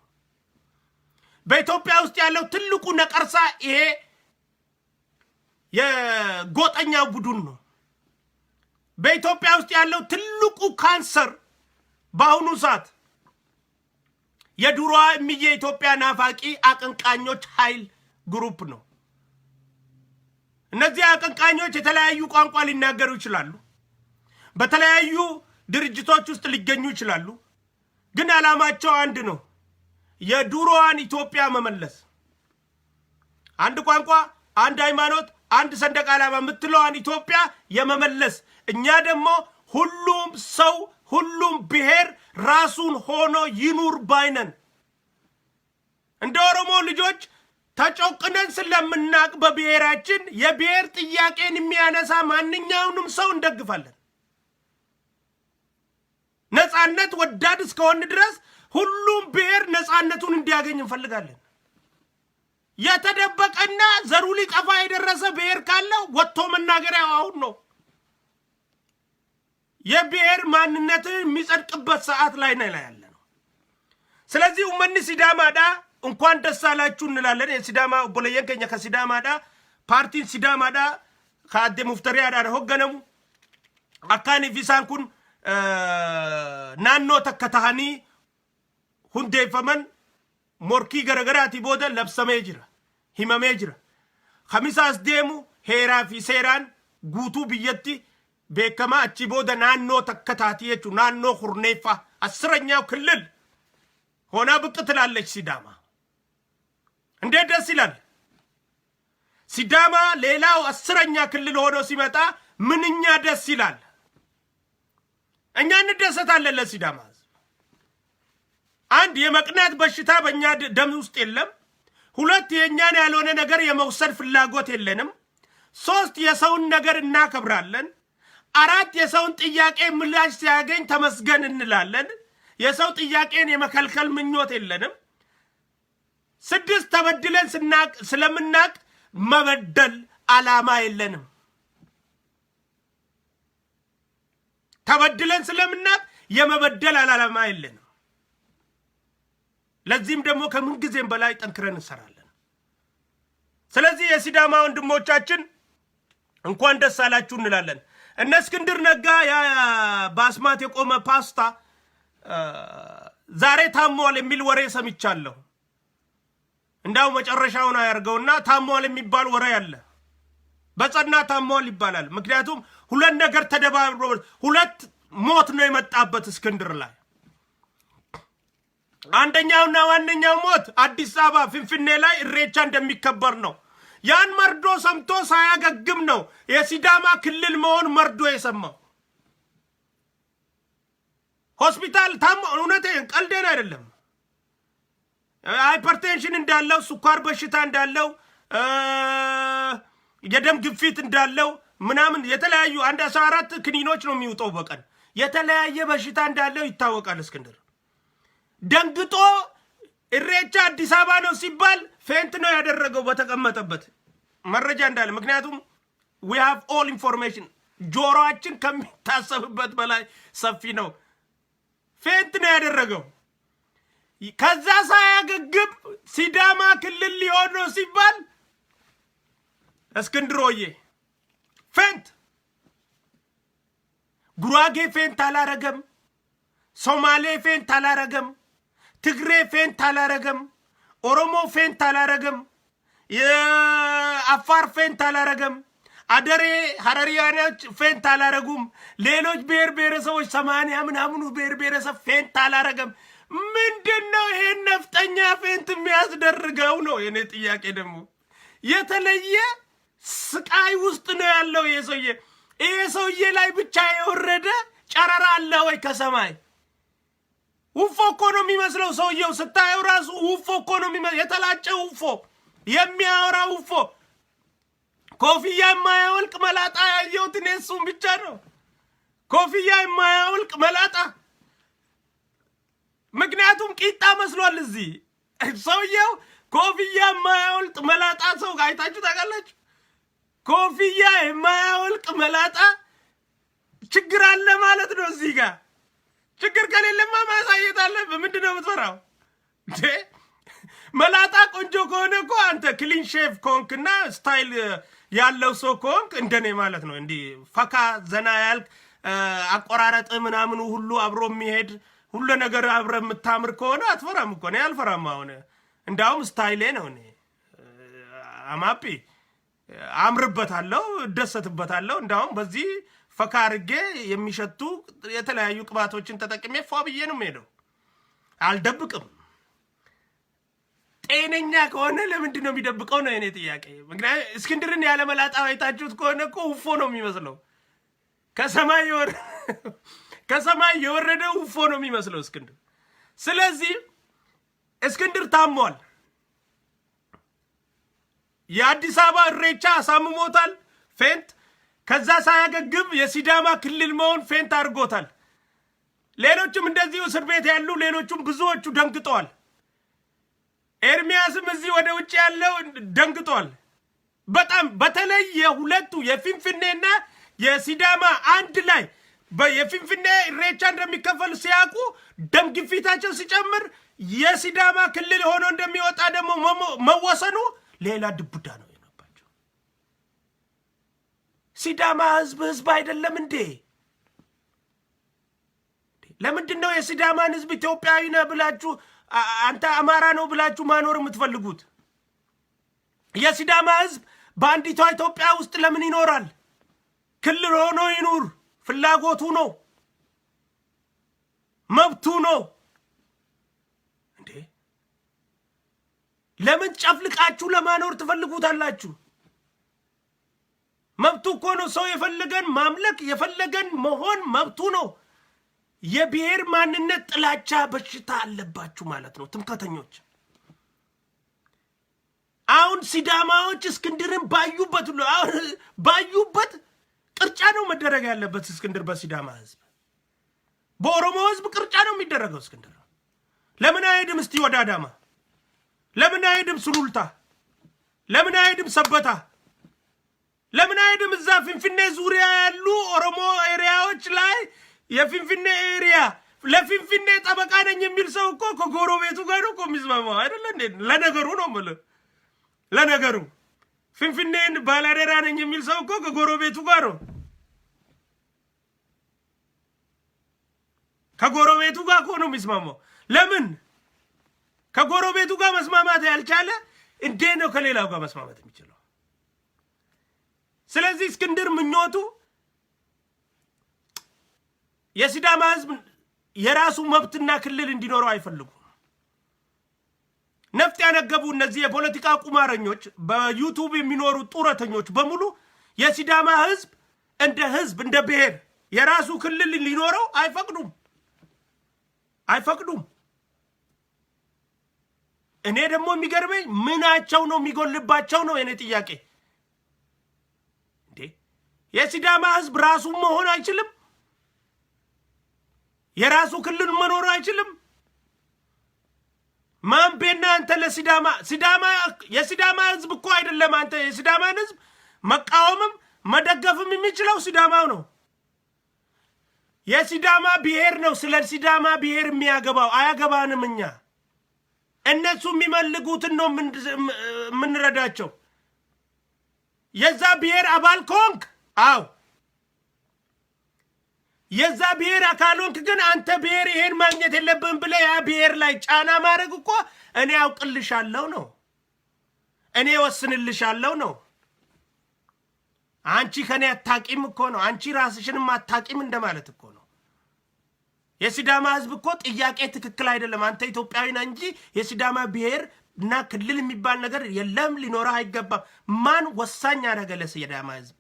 S3: በኢትዮጵያ ውስጥ ያለው ትልቁ ነቀርሳ ይሄ የጎጠኛው ቡድን ነው። በኢትዮጵያ ውስጥ ያለው ትልቁ ካንሰር በአሁኑ ሰዓት የዱሮዋ እምዬ ኢትዮጵያ ናፋቂ አቀንቃኞች ኃይል ግሩፕ ነው። እነዚህ አቀንቃኞች የተለያዩ ቋንቋ ሊናገሩ ይችላሉ። በተለያዩ ድርጅቶች ውስጥ ሊገኙ ይችላሉ። ግን ዓላማቸው አንድ ነው፣ የዱሮዋን ኢትዮጵያ መመለስ። አንድ ቋንቋ፣ አንድ ሃይማኖት፣ አንድ ሰንደቅ ዓላማ የምትለዋን ኢትዮጵያ የመመለስ። እኛ ደግሞ ሁሉም ሰው ሁሉም ብሔር ራሱን ሆኖ ይኑር ባይነን። እንደ ኦሮሞ ልጆች ተጮቅነን ስለምናቅ በብሔራችን የብሔር ጥያቄን የሚያነሳ ማንኛውንም ሰው እንደግፋለን። ነፃነት ወዳድ እስከሆን ድረስ ሁሉም ብሔር ነፃነቱን እንዲያገኝ እንፈልጋለን። የተደበቀና ዘሩ ሊጠፋ የደረሰ ብሔር ካለው ወጥቶ መናገሪያው አሁን ነው። የብሔር ማንነትን የሚጸድቅበት ሰዓት ላይ ነው ያለነው። ስለዚህ ኡመኒ ሲዳማዳ እንኳን ደስ አላችሁ እንላለን። የሲዳማ ቦለየን ከኛ ከሲዳማዳ ፓርቲን ሲዳማዳ ከአደ ሙፍተሪያዳ ሆገነሙ አካኒ ፊሳንኩን ናኖ ተከታሃኒ ሁንዴፈመን ሞርኪ ገረገራቲ ቦደ ለብሰሜ ጅራ ሂመሜ ጅራ ኸሚሳስ ደሙ ሄራ ፊ ሴራን ጉቱ ብየቲ ቤከማ አቺ ቦደ ናኖ ተከታቲ የቹ ናኖ ሁርኔፋ አስረኛው ክልል ሆና ብቅ ትላለች ሲዳማ። እንዴት ደስ ይላል! ሲዳማ ሌላው አስረኛ ክልል ሆኖ ሲመጣ ምንኛ ደስ ይላል! እኛ እንደሰታለን ለሲዳማ። አንድ የመቅናት በሽታ በእኛ ደም ውስጥ የለም። ሁለት የእኛን ያልሆነ ነገር የመውሰድ ፍላጎት የለንም። ሶስት የሰውን ነገር እናከብራለን። አራት የሰውን ጥያቄ ምላሽ ሲያገኝ ተመስገን እንላለን። የሰው ጥያቄን የመከልከል ምኞት የለንም። ስድስት ተበድለን ስለምናቅ መበደል ዓላማ የለንም። ተበድለን ስለምናቅ የመበደል ዓላማ የለንም። ለዚህም ደግሞ ከምን ጊዜም በላይ ጠንክረን እንሰራለን። ስለዚህ የሲዳማ ወንድሞቻችን እንኳን ደስ አላችሁ እንላለን። እነ እስክንድር ነጋ በአስማት የቆመ ፓስታ ዛሬ ታሟል የሚል ወሬ ሰምቻለሁ። እንዳው መጨረሻውን አያርገውና ታሟል የሚባል ወሬ አለ። በጸና ታሟል ይባላል። ምክንያቱም ሁለት ነገር ተደባብሮ ሁለት ሞት ነው የመጣበት እስክንድር ላይ። አንደኛውና ዋነኛው ሞት አዲስ አበባ ፍንፍኔ ላይ እሬቻ እንደሚከበር ነው። ያን መርዶ ሰምቶ ሳያገግም ነው የሲዳማ ክልል መሆን መርዶ የሰማው። ሆስፒታል ታሞ እውነቴን ቀልዴን አይደለም። ሃይፐርቴንሽን እንዳለው፣ ስኳር በሽታ እንዳለው፣ የደም ግፊት እንዳለው ምናምን የተለያዩ 14 ክኒኖች ነው የሚውጠው በቀን። የተለያየ በሽታ እንዳለው ይታወቃል። እስክንድር ደንግጦ እሬቻ አዲስ አበባ ነው ሲባል ፌንት ነው ያደረገው በተቀመጠበት መረጃ እንዳለ። ምክንያቱም we have all information ጆሮአችን ከሚታሰብበት በላይ ሰፊ ነው። ፌንት ነው ያደረገው። ከዛ ሳያገግም ሲዳማ ክልል ሊሆን ነው ሲባል እስክንድሮዬ ፌንት። ጉራጌ ፌንት አላረገም፣ ሶማሌ ፌንት አላረገም፣ ትግሬ ፌንት አላረገም፣ ኦሮሞ ፌንት አላረገም፣ የአፋር ፌንት አላረገም፣ አደሬ ሀረሪያኖች ፌንት አላረጉም፣ ሌሎች ብሔር ብሔረሰቦች 80 ምናምኑ ብሔር ብሔረሰብ ፌንት አላረገም። ምንድነው ይሄን ነፍጠኛ ፌንት የሚያስደርገው ነው የኔ ጥያቄ። ደግሞ የተለየ ስቃይ ውስጥ ነው ያለው የሰውዬ። ይሄ ሰውዬ ላይ ብቻ የወረደ ጨረራ አለ ወይ ከሰማይ? ውፎ እኮ ነው የሚመስለው ሰውየው። ስታየው ራሱ ውፎ እኮ ነው የሚመስለው፣ የተላጨ ውፎ፣ የሚያወራ ውፎ። ኮፍያ የማያወልቅ መላጣ ያየሁት እኔ እሱም ብቻ ነው። ኮፍያ የማያወልቅ መላጣ። ምክንያቱም ቂጣ መስሏል እዚህ ሰውየው። ኮፍያ የማያወልቅ መላጣ ሰው አይታችሁ ታውቃላችሁ? ኮፍያ የማያወልቅ መላጣ ችግር አለ ማለት ነው እዚህ ጋር። ችግር ከሌለማ ማሳየት አለብህ። ምንድን ነው የምትፈራው? መላጣ ቆንጆ ከሆነ እኮ አንተ ክሊን ሼቭ ከሆንክና ስታይል ያለው ሰው ከሆንክ እንደኔ ማለት ነው፣ እንዲህ ፈካ ዘና ያልክ አቆራረጥ ምናምኑ ሁሉ አብሮ የሚሄድ ሁሉ ነገር አብረ የምታምር ከሆነ አትፈራም እኮ። እኔ አልፈራም። አሁን እንዳውም ስታይሌ ነው። እኔ አማፒ አምርበታለሁ፣ እደሰትበታለሁ። እንዳውም በዚህ ፈካ አድርጌ የሚሸቱ የተለያዩ ቅባቶችን ተጠቅሜ ፏ ብዬ ነው የምሄደው። አልደብቅም። ጤነኛ ከሆነ ለምንድን ነው የሚደብቀው ነው የኔ ጥያቄ። ምክንያቱም እስክንድርን ያለ መላጣ አይታችሁት ከሆነ እኮ ውፎ ነው የሚመስለው። ከሰማይ የወረደ ውፎ ነው የሚመስለው እስክንድር። ስለዚህ እስክንድር ታሟል። የአዲስ አበባ እሬቻ አሳምሞታል ፌንት። ከዛ ሳያገግም የሲዳማ ክልል መሆን ፌንት አድርጎታል። ሌሎችም እንደዚሁ እስር ቤት ያሉ ሌሎቹም ብዙዎቹ ደንግጠዋል። ኤርሚያስም እዚህ ወደ ውጭ ያለው ደንግጠዋል በጣም። በተለይ የሁለቱ የፊንፊኔና የሲዳማ አንድ ላይ የፊንፊኔ እሬቻ እንደሚከፈል ሲያውቁ ደም ግፊታቸው ሲጨምር የሲዳማ ክልል ሆኖ እንደሚወጣ ደግሞ መወሰኑ ሌላ ድቡዳ ነው የሆነባቸው። ሲዳማ ህዝብ አይደለም እንዴ? ለምንድን ነው የሲዳማን ህዝብ ኢትዮጵያዊ ነህ ብላችሁ አንተ አማራ ነው ብላችሁ ማኖር የምትፈልጉት? የሲዳማ ህዝብ በአንዲቷ ኢትዮጵያ ውስጥ ለምን ይኖራል? ክልል ሆኖ ይኑር፣ ፍላጎቱ ነው፣ መብቱ ነው እንዴ። ለምን ጨፍልቃችሁ ለማኖር ትፈልጉታላችሁ? መብቱ እኮ ነው። ሰው የፈለገን ማምለክ የፈለገን መሆን መብቱ ነው። የብሔር ማንነት ጥላቻ በሽታ አለባችሁ ማለት ነው ትምክህተኞች። አሁን ሲዳማዎች እስክንድርን ባዩበት ቅርጫ ነው መደረግ ያለበት። እስክንድር በሲዳማ ህዝብ፣ በኦሮሞ ህዝብ ቅርጫ ነው የሚደረገው። እስክንድር ለምን አይሄድም? እስቲ ወደ አዳማ ለምን አይሄድም? ሱሉልታ ለምን አይሄድም? ሰበታ ለምን አይሄድም? እዛ ፊንፊኔ ዙሪያ ያሉ ኦሮሞ ኤሪያዎች ላይ የፊንፊኔ ኤሪያ ለፊንፊኔ ጠበቃ ነኝ የሚል ሰው እኮ ከጎረቤቱ ጋር ነው እኮ የሚስማማው አይደለ እንዴ? ለነገሩ ነው የምልህ። ለነገሩ ፊንፊኔን ባላደራ ነኝ የሚል ሰው እኮ ከጎረቤቱ ጋር ነው። ከጎረቤቱ ጋር እኮ ነው የሚስማማው። ለምን ከጎረቤቱ ጋር መስማማት ያልቻለ እንዴት ነው ከሌላው ጋር መስማማት የሚችለው? ስለዚህ እስክንድር ምኞቱ የሲዳማ ህዝብ የራሱ መብትና ክልል እንዲኖረው አይፈልጉም። ነፍጥ ያነገቡ እነዚህ የፖለቲካ ቁማረኞች በዩቲዩብ የሚኖሩ ጡረተኞች በሙሉ የሲዳማ ህዝብ እንደ ብሔር የራሱ ክልል ሊኖረው አይፈቅዱም። እኔ ደግሞ የሚገርመኝ ምናቸው ነው የሚጎልባቸው ነው የኔ ጥያቄ። እንዴ የሲዳማ ህዝብ ራሱ መሆን አይችልም? የራሱ ክልል መኖር አይችልም? ማንቤና አንተ የሲዳማ ህዝብ እኮ አይደለም። አንተ የሲዳማን ህዝብ መቃወምም መደገፍም የሚችለው ሲዳማው ነው። የሲዳማ ብሔር ነው ስለ ሲዳማ ብሔር የሚያገባው። አያገባንም። እኛ እነሱ የሚመልጉትን ነው የምንረዳቸው። የዛ ብሔር አባል ከሆንክ አው የዛ ብሔር አካሎንክ ግን አንተ ብሔር ይሄን ማግኘት የለብህም ብለህ ያ ብሔር ላይ ጫና ማድረግ እኮ እኔ አውቅልሻለሁ ነው፣ እኔ ወስንልሻለሁ ነው። አንቺ ከኔ አታቂም እኮ ነው። አንቺ ራስሽንም አታቂም እንደማለት እኮ ነው። የሲዳማ ህዝብ እኮ ጥያቄ ትክክል አይደለም። አንተ ኢትዮጵያዊ ነህ እንጂ የሲዳማ ብሔር እና ክልል የሚባል ነገር የለም፣ ሊኖርህ አይገባም። ማን ወሳኝ አደረገ ለሲዳማ ህዝብ?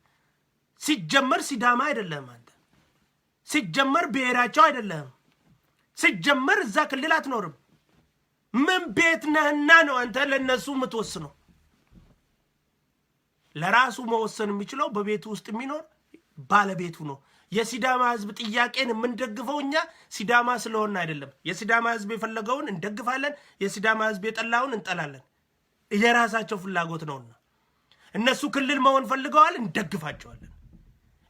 S3: ሲጀመር ሲዳማ አይደለም አንተ። ሲጀመር ብሔራቸው አይደለም። ሲጀመር እዛ ክልል አትኖርም። ምን ቤት ነህና ነው አንተ ለነሱ የምትወስነው? ለራሱ መወሰን የሚችለው በቤቱ ውስጥ የሚኖር ባለቤቱ ነው። የሲዳማ ህዝብ ጥያቄን የምንደግፈው እኛ ሲዳማ ስለሆነ አይደለም። የሲዳማ ህዝብ የፈለገውን እንደግፋለን፣ የሲዳማ ህዝብ የጠላውን እንጠላለን። የራሳቸው ፍላጎት ነውና እነሱ ክልል መሆን ፈልገዋል፣ እንደግፋቸዋለን።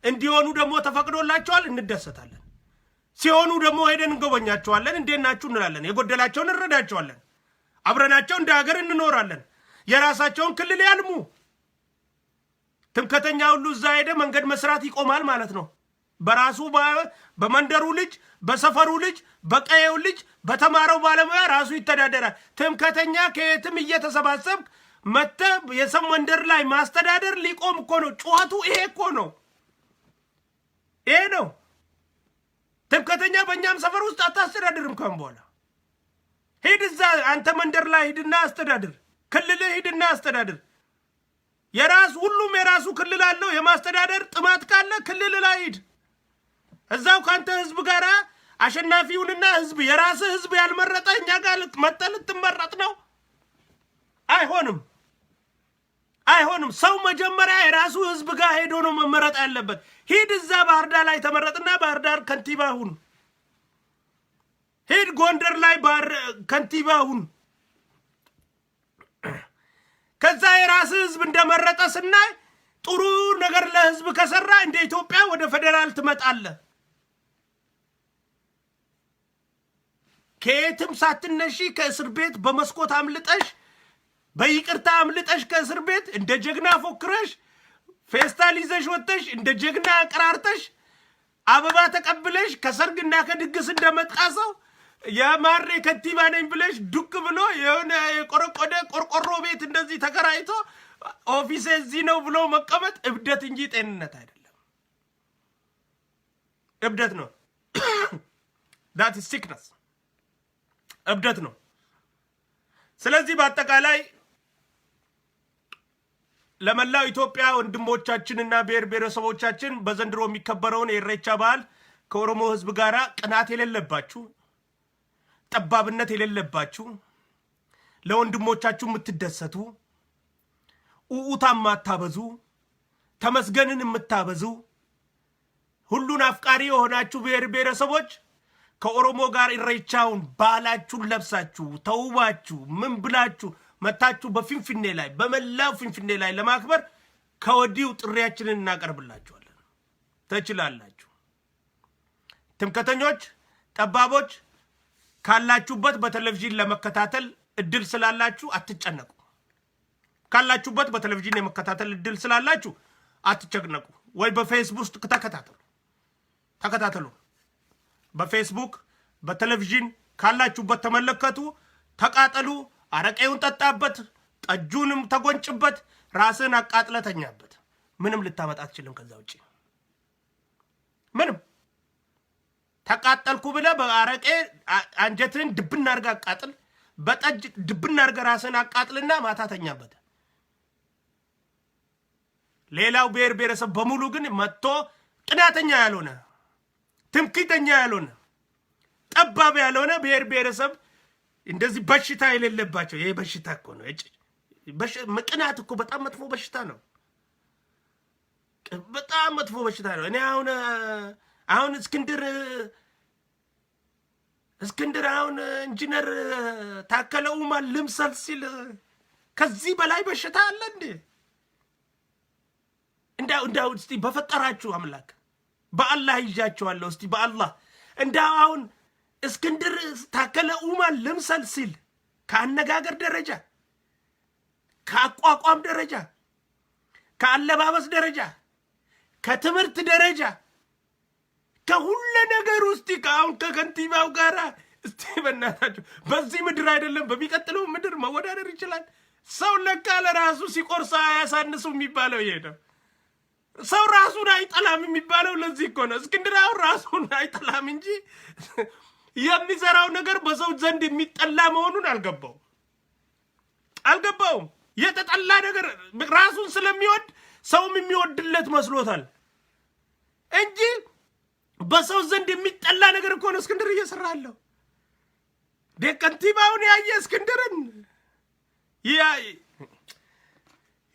S3: እንዲሆኑ ደግሞ ተፈቅዶላቸዋል፣ እንደሰታለን። ሲሆኑ ደግሞ ሄደን እንጎበኛቸዋለን፣ እንዴት ናችሁ እንላለን። የጎደላቸውን እንረዳቸዋለን። አብረናቸው እንደ ሀገር እንኖራለን። የራሳቸውን ክልል ያልሙ። ትምከተኛ ሁሉ እዛ ሄደ መንገድ መስራት ይቆማል ማለት ነው። በራሱ በመንደሩ ልጅ፣ በሰፈሩ ልጅ፣ በቀየው ልጅ፣ በተማረው ባለሙያ ራሱ ይተዳደራል። ትምከተኛ ከየትም እየተሰባሰብ መተ የሰው መንደር ላይ ማስተዳደር ሊቆም እኮ ነው። ጩኸቱ ይሄ እኮ ነው። ይሄ ነው። ትምከተኛ በእኛም ሰፈር ውስጥ አታስተዳድርም። ከም በኋላ ሂድ እዛ አንተ መንደር ላይ ሂድና አስተዳድር። ክልልህ ሂድና አስተዳድር። የራስ ሁሉም የራሱ ክልል አለው። የማስተዳደር ጥማት ካለ ክልል ላይ ሂድ። እዛው ካንተ ህዝብ ጋር አሸናፊውንና ህዝብ የራስህ ህዝብ ያልመረጠ እኛ ጋር መጠል ትመረጥ ነው? አይሆንም፣ አይሆንም። ሰው መጀመሪያ የራሱ ህዝብ ጋር ሄዶ ነው መመረጥ ያለበት። ሂድ እዛ ባህር ዳር ላይ ተመረጥና ባህር ዳር ከንቲባ ሁን። ሂድ ጎንደር ላይ ከንቲባ ሁን። ከዛ የራስህ ህዝብ እንደመረጠ ስናይ ጥሩ ነገር ለህዝብ ከሰራ እንደ ኢትዮጵያ ወደ ፌደራል ትመጣለህ። ከየትም ሳትነሺ ከእስር ቤት በመስኮት አምልጠሽ በይቅርታ አምልጠሽ ከእስር ቤት እንደ ጀግና ፎክረሽ ፌስታል ይዘሽ ወጥተሽ እንደ ጀግና አቀራርተሽ አበባ ተቀብለሽ ከሰርግና ከድግስ እንደመጣ ሰው የማሬ ከንቲባ ነኝ ብለሽ ዱቅ ብሎ የሆነ የቆረቆደ ቆርቆሮ ቤት እንደዚህ ተከራይቶ ኦፊስ እዚህ ነው ብሎ መቀመጥ እብደት እንጂ ጤንነት አይደለም። እብደት ነው። that is sickness። እብደት ነው። ስለዚህ በአጠቃላይ ለመላው ኢትዮጵያ ወንድሞቻችንና ብሔር ብሔረሰቦቻችን በዘንድሮ የሚከበረውን የኢሬቻ በዓል ከኦሮሞ ህዝብ ጋር ቅናት የሌለባችሁ፣ ጠባብነት የሌለባችሁ፣ ለወንድሞቻችሁ የምትደሰቱ፣ ኡኡታ የማታበዙ፣ ተመስገንን የምታበዙ፣ ሁሉን አፍቃሪ የሆናችሁ ብሔር ብሔረሰቦች ከኦሮሞ ጋር ኢሬቻውን ባህላችሁን ለብሳችሁ ተውባችሁ ምን ብላችሁ መታችሁ በፊንፊኔ ላይ በመላው ፊንፊኔ ላይ ለማክበር ከወዲሁ ጥሪያችንን እናቀርብላችኋለን። ትችላላችሁ። ትምከተኞች፣ ጠባቦች ካላችሁበት በቴሌቪዥን ለመከታተል እድል ስላላችሁ አትጨነቁ። ካላችሁበት በቴሌቪዥን የመከታተል እድል ስላላችሁ አትጨነቁ። ወይ በፌስቡክ ተከታተሉ። በፌስቡክ በቴሌቪዥን ካላችሁበት ተመለከቱ፣ ተቃጠሉ። አረቄውን ጠጣበት፣ ጠጁንም ተጎንጭበት፣ ራስን አቃጥለተኛበት። ምንም ልታመጣ አትችልም ከዛ ውጪ ምንም። ተቃጠልኩ ብለህ በአረቄ አንጀትን ድብና አድርገህ አቃጥል፣ በጠጅ ድብና አድርገህ ራስን አቃጥልና ማታተኛበት። ሌላው ብሔር ብሔረሰብ በሙሉ ግን መጥቶ ቅናተኛ ያልሆነ ትምክህተኛ ያልሆነ ጠባብ ያልሆነ ብሔር ብሔረሰብ እንደዚህ በሽታ የሌለባቸው። ይሄ በሽታ እኮ ነው። ቅናት እኮ በጣም መጥፎ በሽታ ነው። በጣም መጥፎ በሽታ ነው። እኔ አሁን እስክንድር አሁን ኢንጂነር ታከለ ኡማ ልምሰል ሲል ከዚህ በላይ በሽታ አለ እንዴ? እንዳው እስቲ በፈጠራችሁ አምላክ በአላህ ይዣቸዋለሁ። እስቲ በአላህ እንዳው አሁን እስክንድር ታከለ ኡማ ልምሰል ሲል ከአነጋገር ደረጃ፣ ከአቋቋም ደረጃ፣ ከአለባበስ ደረጃ፣ ከትምህርት ደረጃ፣ ከሁሉ ነገር ውስጥ ካሁን ከከንቲባው ጋራ እስቲ በእናታችሁ በዚህ ምድር አይደለም በሚቀጥለው ምድር መወዳደር ይችላል። ሰው ለካ ለራሱ ሲቆርሳ ያሳንሱ የሚባለው ይሄ ነው። ሰው ራሱን አይጠላም የሚባለው ለዚህ እኮ ነው። እስክንድራው ራሱን አይጠላም እንጂ የሚሰራው ነገር በሰው ዘንድ የሚጠላ መሆኑን አልገባውም። የተጠላ ነገር ራሱን ስለሚወድ ሰውም የሚወድለት መስሎታል እንጂ በሰው ዘንድ የሚጠላ ነገር እኮ ነው እስክንድር እየሰራለው። ከንቲባውን ያየ እስክንድርን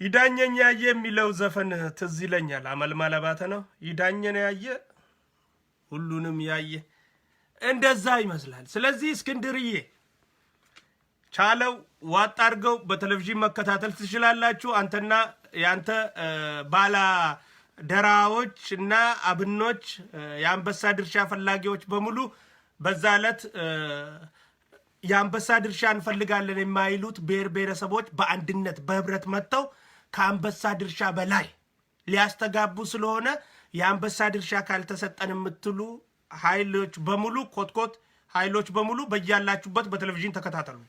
S3: ይዳኘኝ ያየ የሚለው ዘፈን ትዝ ይለኛል። አመልማል አባተ ነው። ይዳኘን ያየ ሁሉንም ያየ እንደዛ ይመስላል። ስለዚህ እስክንድርዬ ቻለው ዋጥ አድርገው በቴሌቪዥን መከታተል ትችላላችሁ። አንተና ያንተ ባላ ደራዎች እና አብኖች የአንበሳ ድርሻ ፈላጊዎች በሙሉ በዛ ዕለት የአንበሳ ድርሻ እንፈልጋለን የማይሉት ብሔር ብሔረሰቦች በአንድነት በህብረት መጥተው ከአንበሳ ድርሻ በላይ ሊያስተጋቡ ስለሆነ የአንበሳ ድርሻ ካልተሰጠን የምትሉ ኃይሎች በሙሉ ኮትኮት ኃይሎች በሙሉ በያላችሁበት በቴሌቪዥን ተከታተሉ።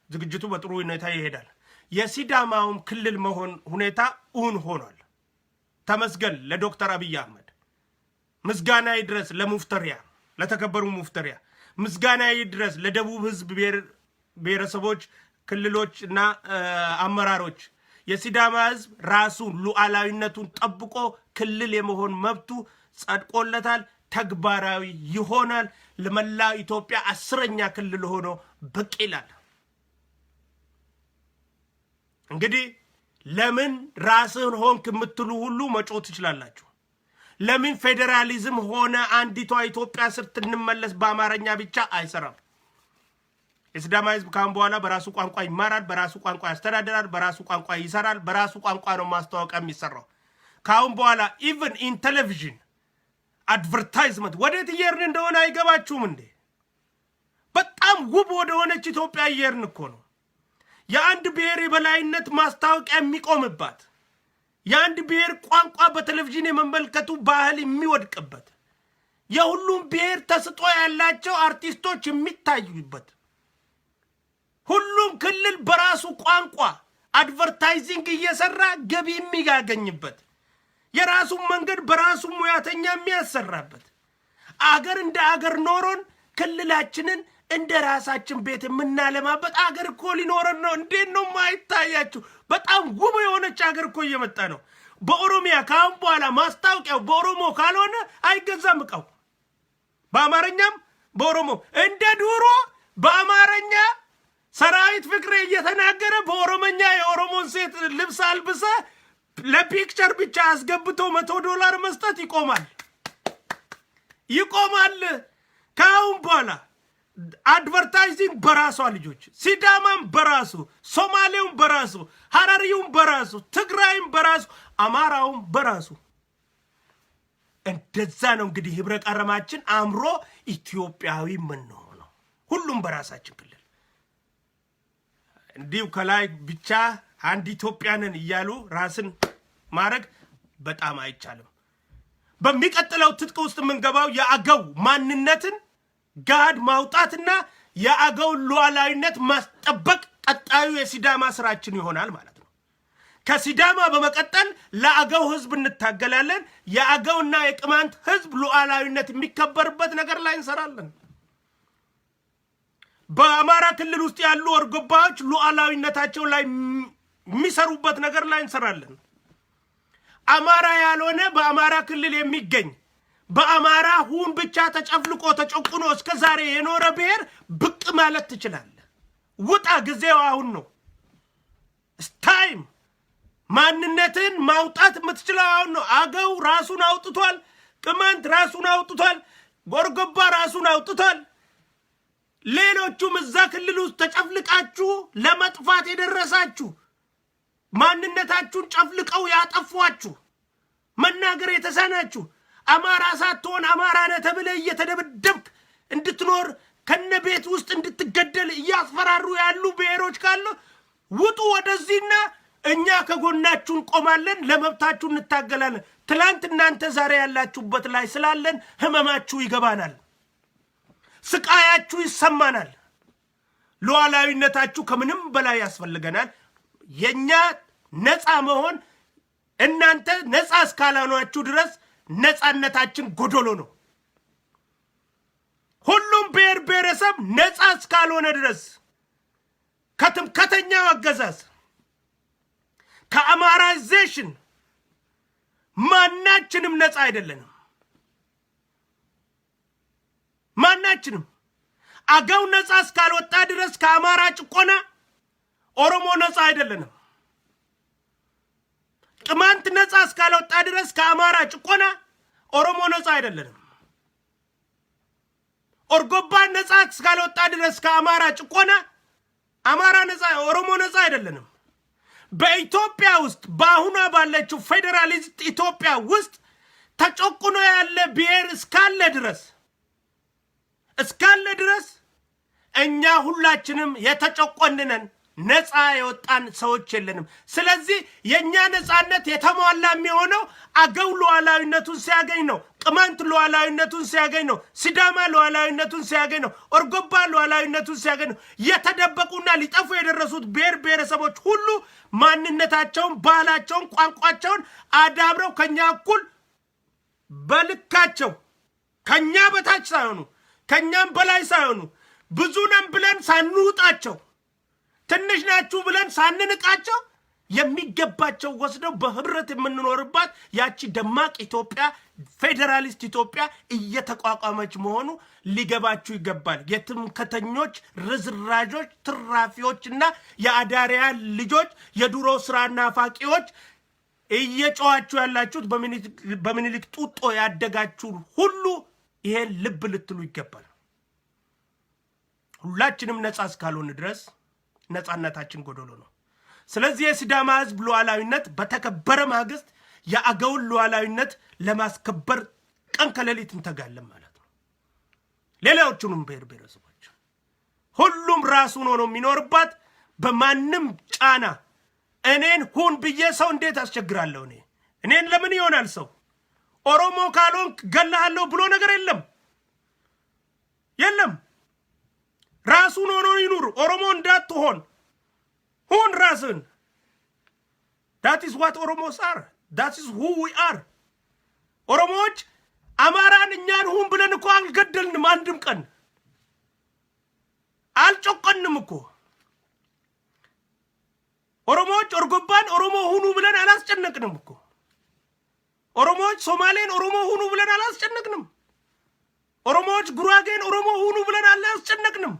S3: ዝግጅቱ በጥሩ ሁኔታ ይሄዳል። የሲዳማውም ክልል መሆን ሁኔታ እውን ሆኗል። ተመስገን ለዶክተር አብይ አህመድ። ምስጋና ይድረስ ለሙፍተሪያ ለተከበሩ ሙፍተሪያ። ምስጋና ይድረስ ለደቡብ ህዝብ ብሔረሰቦች ክልሎች እና አመራሮች። የሲዳማ ህዝብ ራሱን ሉዓላዊነቱን ጠብቆ ክልል የመሆን መብቱ ጸድቆለታል፣ ተግባራዊ ይሆናል። ለመላ ኢትዮጵያ 10ኛ ክልል ሆኖ ብቅ ይላል። እንግዲህ ለምን ራስህን ሆንክ የምትሉ ሁሉ መጮህ ትችላላችሁ። ለምን ፌዴራሊዝም ሆነ አንዲቷ ኢትዮጵያ ስር ትንመለስ በአማርኛ ብቻ አይሰራም። የሲዳማ ህዝብ ካሁን በኋላ በራሱ ቋንቋ ይማራል፣ በራሱ ቋንቋ ያስተዳድራል፣ በራሱ ቋንቋ ይሰራል፣ በራሱ ቋንቋ ነው ማስታወቂያ የሚሰራው። ካሁን በኋላ ኢቭን ኢን ቴሌቪዥን አድቨርታይዝመንት ወዴት እየሄድን እንደሆነ አይገባችሁም እንዴ? በጣም ውብ ወደሆነች ኢትዮጵያ እየሄድን እኮ ነው። የአንድ ብሔር የበላይነት ማስታወቂያ የሚቆምባት፣ የአንድ ብሔር ቋንቋ በቴሌቪዥን የመመልከቱ ባህል የሚወድቅበት፣ የሁሉም ብሔር ተስጦ ያላቸው አርቲስቶች የሚታዩበት፣ ሁሉም ክልል በራሱ ቋንቋ አድቨርታይዚንግ እየሰራ ገቢ የሚያገኝበት፣ የራሱን መንገድ በራሱ ሙያተኛ የሚያሰራበት፣ አገር እንደ አገር ኖሮን ክልላችንን እንደ ራሳችን ቤት የምናለማበት አገር እኮ ሊኖረን ነው። እንዴት ነው ማይታያችሁ? በጣም ውብ የሆነች አገር እኮ እየመጣ ነው። በኦሮሚያ ካሁን በኋላ ማስታወቂያው በኦሮሞ ካልሆነ አይገዛም እቃው። በአማርኛም በኦሮሞ እንደ ድሮ በአማርኛ ሰራዊት ፍቅሬ እየተናገረ በኦሮሞኛ የኦሮሞን ሴት ልብስ አልብሰ ለፒክቸር ብቻ አስገብቶ $100 መስጠት ይቆማል። ካሁን በኋላ አድቨርታይዚንግ በራሷ ልጆች፣ ሲዳማም በራሱ፣ ሶማሌውም በራሱ፣ ሐረሪውም በራሱ፣ ትግራይም በራሱ፣ አማራውም በራሱ። እንደዛ ነው እንግዲህ ህብረ ቀረማችን አምሮ ኢትዮጵያዊ የምንሆነው ሁሉም በራሳችን ክልል። እንዲሁ ከላይ ብቻ አንድ ኢትዮጵያንን እያሉ ራስን ማድረግ በጣም አይቻልም። በሚቀጥለው ትጥቅ ውስጥ የምንገባው የአገው ማንነትን ጋድ ማውጣትና የአገው ሉዓላዊነት ማስጠበቅ ቀጣዩ የሲዳማ ስራችን ይሆናል ማለት ነው። ከሲዳማ በመቀጠል ለአገው ህዝብ እንታገላለን። የአገውና የቅማንት ህዝብ ሉዓላዊነት የሚከበርበት ነገር ላይ እንሰራለን። በአማራ ክልል ውስጥ ያሉ አርጎባዎች ሉዓላዊነታቸው ላይ የሚሰሩበት ነገር ላይ እንሰራለን። አማራ ያልሆነ በአማራ ክልል የሚገኝ በአማራ ሁን ብቻ ተጨፍልቆ ተጨቁኖ እስከ ዛሬ የኖረ ብሔር ብቅ ማለት ትችላለህ። ውጣ፣ ጊዜው አሁን ነው። ታይም ማንነትን ማውጣት የምትችለው አሁን ነው። አገው ራሱን አውጥቷል። ቅማንት ራሱን አውጥቷል። ጎርጎባ ራሱን አውጥቷል። ሌሎቹም እዛ ክልል ውስጥ ተጨፍልቃችሁ ለመጥፋት የደረሳችሁ ማንነታችሁን ጨፍልቀው ያጠፏችሁ መናገር የተሳናችሁ አማራ ሳትሆን አማራ ነህ ተብለህ እየተደበደብክ እንድትኖር ከነ ቤት ውስጥ እንድትገደል እያስፈራሩ ያሉ ብሔሮች ካሉ ውጡ ወደዚህና እኛ ከጎናችሁ እንቆማለን፣ ለመብታችሁ እንታገላለን። ትላንት እናንተ ዛሬ ያላችሁበት ላይ ስላለን ህመማችሁ ይገባናል፣ ስቃያችሁ ይሰማናል። ሉዓላዊነታችሁ ከምንም በላይ ያስፈልገናል። የኛ ነፃ መሆን እናንተ ነፃ እስካላኗችሁ ድረስ ነፃነታችን ጎዶሎ ነው። ሁሉም ብሔር ብሔረሰብ ነፃ እስካልሆነ ድረስ ከትምክህተኛው አገዛዝ ከአማራይዜሽን ማናችንም ነፃ አይደለንም። ማናችንም አገው ነፃ እስካልወጣ ድረስ ከአማራ ጭቆና ኦሮሞ ነፃ አይደለንም። ቅማንት ነፃ እስካልወጣ ድረስ ከአማራ ጭቆና ኦሮሞ ነፃ አይደለንም። ኦርጎባ ነፃ እስካልወጣ ድረስ ከአማራ ጭቆና አማራ ነፃ ኦሮሞ ነፃ አይደለንም። በኢትዮጵያ ውስጥ በአሁኗ ባለችው ፌዴራሊስት ኢትዮጵያ ውስጥ ተጨቁኖ ያለ ብሔር እስካለ ድረስ እኛ ሁላችንም የተጨቆንነን ነፃ የወጣን ሰዎች የለንም። ስለዚህ የኛ ነፃነት የተሟላ የሚሆነው አገው ሉዓላዊነቱን ሲያገኝ ነው። ቅማንት ሉዓላዊነቱን ሲያገኝ ነው። ሲዳማ ሉዓላዊነቱን ሲያገኝ ነው። ኦርጎባ ሉዓላዊነቱን ሲያገኝ ነው። የተደበቁና ሊጠፉ የደረሱት ብሔር ብሔረሰቦች ሁሉ ማንነታቸውን፣ ባህላቸውን፣ ቋንቋቸውን አዳብረው ከኛ እኩል በልካቸው ከኛ በታች ሳይሆኑ ከኛም በላይ ሳይሆኑ ብዙ ነን ብለን ሳንውጣቸው ትንሽ ናችሁ ብለን ሳንንቃቸው የሚገባቸው ወስደው በህብረት የምንኖርባት ያቺ ደማቅ ኢትዮጵያ ፌዴራሊስት ኢትዮጵያ እየተቋቋመች መሆኑ ሊገባችሁ ይገባል። የትምክህተኞች ርዝራዦች፣ ትራፊዎችና የአዳሪያን ልጆች የድሮ ስራ ናፋቂዎች እየጮኻችሁ ያላችሁት በምኒልክ ጡጦ ያደጋችሁ ሁሉ ይሄን ልብ ልትሉ ይገባል። ሁላችንም ነፃ እስካልሆን ድረስ ነፃነታችን ጎዶሎ ነው። ስለዚህ የሲዳማ ህዝብ ሉዓላዊነት በተከበረ ማግስት የአገውን ሉዓላዊነት ለማስከበር ቀን ከሌሊት እንተጋለን ማለት ነው። ሌላዎቹንም ብሔር ብሔረሰቦች ሁሉም ራሱን ሆኖ የሚኖርባት በማንም ጫና እኔን ሁን ብዬ ሰው እንዴት አስቸግራለሁ? እኔን ለምን ይሆናል ሰው? ኦሮሞ ካልሆንክ ገላሃለሁ ብሎ ነገር የለም። ራሱን ሆኖ ይኑር። ኦሮሞ እንዳትሆን ሁን ራስን። that is what Oromos are. that is who we are. ኦሮሞዎች አማራን እኛን ሁን ብለን እኮ አልገደልንም። አንድም ቀን አልጨቆንም እኮ። ኦሮሞዎች ኦርጎባን ኦሮሞ ሁኑ ብለን አላስጨነቅንም እኮ። ኦሮሞዎች ሶማሌን ኦሮሞ ሁኑ ብለን አላስጨነቅንም። ኦሮሞዎች ጉራጌን ኦሮሞ ሁኑ ብለን አላስጨነቅንም።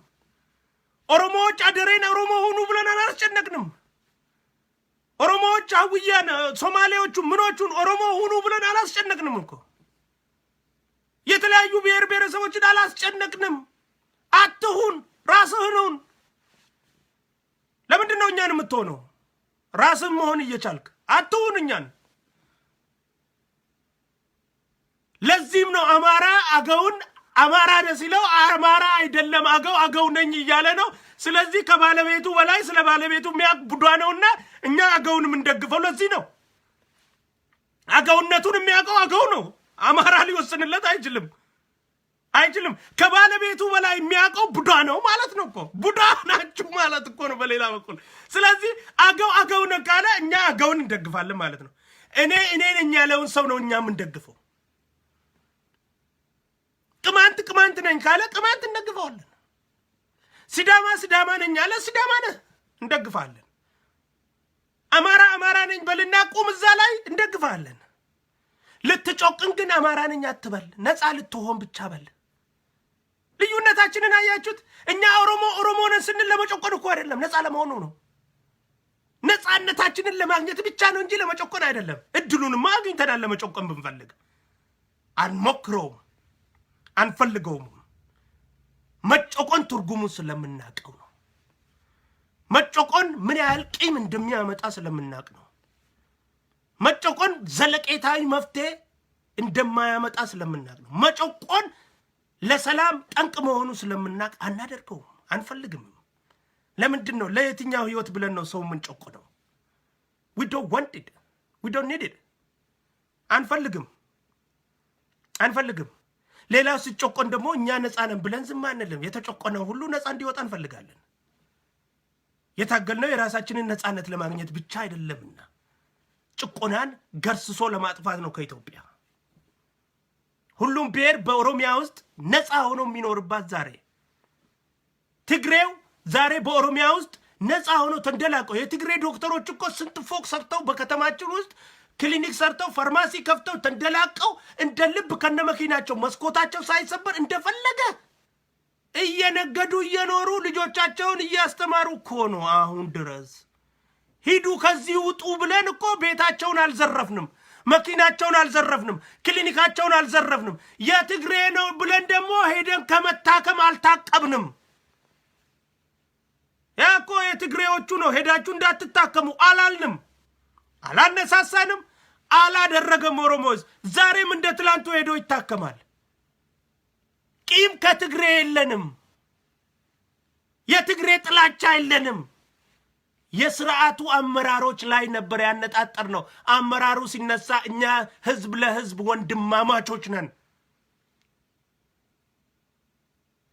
S3: ኦሮሞዎች አደሬን ኦሮሞ ሁኑ ብለን አላስጨነቅንም። ኦሮሞዎች አውያን ሶማሌዎቹ ምኖቹን ኦሮሞ ሁኑ ብለን አላስጨነቅንም እኮ። የተለያዩ ብሔር ብሔረሰቦችን አላስጨነቅንም። አትሁን፣ ራስህን ሁን። ለምንድን ነው እኛን የምትሆነው? ራስህን መሆን እየቻልክ አትሁን እኛን። ለዚህም ነው አማራ አገውን አማራ ነው ሲለው አማራ አይደለም አገው ነኝ እያለ ነው። ስለዚህ ከባለቤቱ በላይ ስለ ባለቤቱ የሚያውቅ ቡዳ ነውና እኛ አገውን የምንደግፈው ለዚህ ነው። አገውነቱን የሚያውቀው አገው ነው። አማራ ሊወስንለት አይችልም። ከባለቤቱ በላይ የሚያውቀው ቡዳ ነው ማለት ነው እኮ። ቡዳ ናችሁ ማለት እኮ ነው በሌላ በኩል። ስለዚህ አገው ነው ካለ እኛ አገውን እንደግፋለን ማለት ነው። እኔ ነኝ ያለውን ሰው ነው እኛ የምንደግፈው። ቅማንት ነኝ ካለ ቅማንት እንደግፈዋለን። ሲዳማ ነኝ ያለ ሲዳማ እንደግፋለን። አማራ ነኝ በልና ቁም እዛ ላይ እንደግፋለን። ልትጮቅን ግን አማራ ነኝ አትበል፣ ነፃ ልትሆን ብቻ በል። ልዩነታችንን አያችሁት? እኛ ኦሮሞ ነን ስንል ለመጮቆን እኮ አይደለም፣ ነፃ ለመሆኑ ነው። ነፃነታችንን ለማግኘት ብቻ ነው እንጂ ለመጮቆን አይደለም። እድሉንማ አግኝተናል። ለመጮቆን ብንፈልግ አንሞክረውም፣ አንፈልገውም። መጮቆን ትርጉሙን ስለምናውቀው ነው። መጮቆን ምን ያህል ቂም እንደሚያመጣ ስለምናውቅ ነው። መጮቆን ዘለቄታዊ መፍትሄ እንደማያመጣ ስለምናውቅ ነው። መጮቆን ለሰላም ጠንቅ መሆኑ ስለምናውቅ አናደርገውም፣ አንፈልግም። ለምንድን ነው? ለየትኛው ህይወት ብለን ነው ሰው የምንጮቆነው? we don't want it, we don't need it። አንፈልግም ሌላው ሲጮቆን ደግሞ እኛ ነፃ ነን ብለን ዝም አንልም የተጮቆነው ሁሉ ነፃ እንዲወጣ እንፈልጋለን የታገልነው የራሳችንን ነፃነት ለማግኘት ብቻ አይደለምና ጭቆናን ገርስሶ ለማጥፋት ነው ከኢትዮጵያ ሁሉም ብሔር በኦሮሚያ ውስጥ ነፃ ሆኖ የሚኖርባት ዛሬ ትግሬው ዛሬ በኦሮሚያ ውስጥ ነፃ ሆኖ ተንደላቀው የትግሬ ዶክተሮች እኮ ስንት ፎቅ ሰርተው በከተማችን ውስጥ ክሊኒክ ሰርተው ፋርማሲ ከፍተው ተንደላቀው እንደ ልብ ከነመኪናቸው መስኮታቸው ሳይሰበር እንደፈለገ እየነገዱ እየኖሩ ልጆቻቸውን እያስተማሩ እኮ ነው አሁን ድረስ ሂዱ ከዚህ ውጡ ብለን እኮ ቤታቸውን አልዘረፍንም መኪናቸውን አልዘረፍንም ክሊኒካቸውን አልዘረፍንም የትግሬ ነው ብለን ደግሞ ሄደን ከመታከም አልታቀብንም ያኮ የትግሬዎቹ ነው ሄዳችሁ እንዳትታከሙ አላልንም አላነሳሳንም አላደረገም ኦሮሞስ ዛሬም እንደ ትላንቱ ሄዶ ይታከማል ቂም ከትግሬ የለንም የትግሬ ጥላቻ የለንም የሥርዓቱ አመራሮች ላይ ነበር ያነጣጠር ነው አመራሩ ሲነሳ እኛ ህዝብ ለህዝብ ወንድማማቾች ነን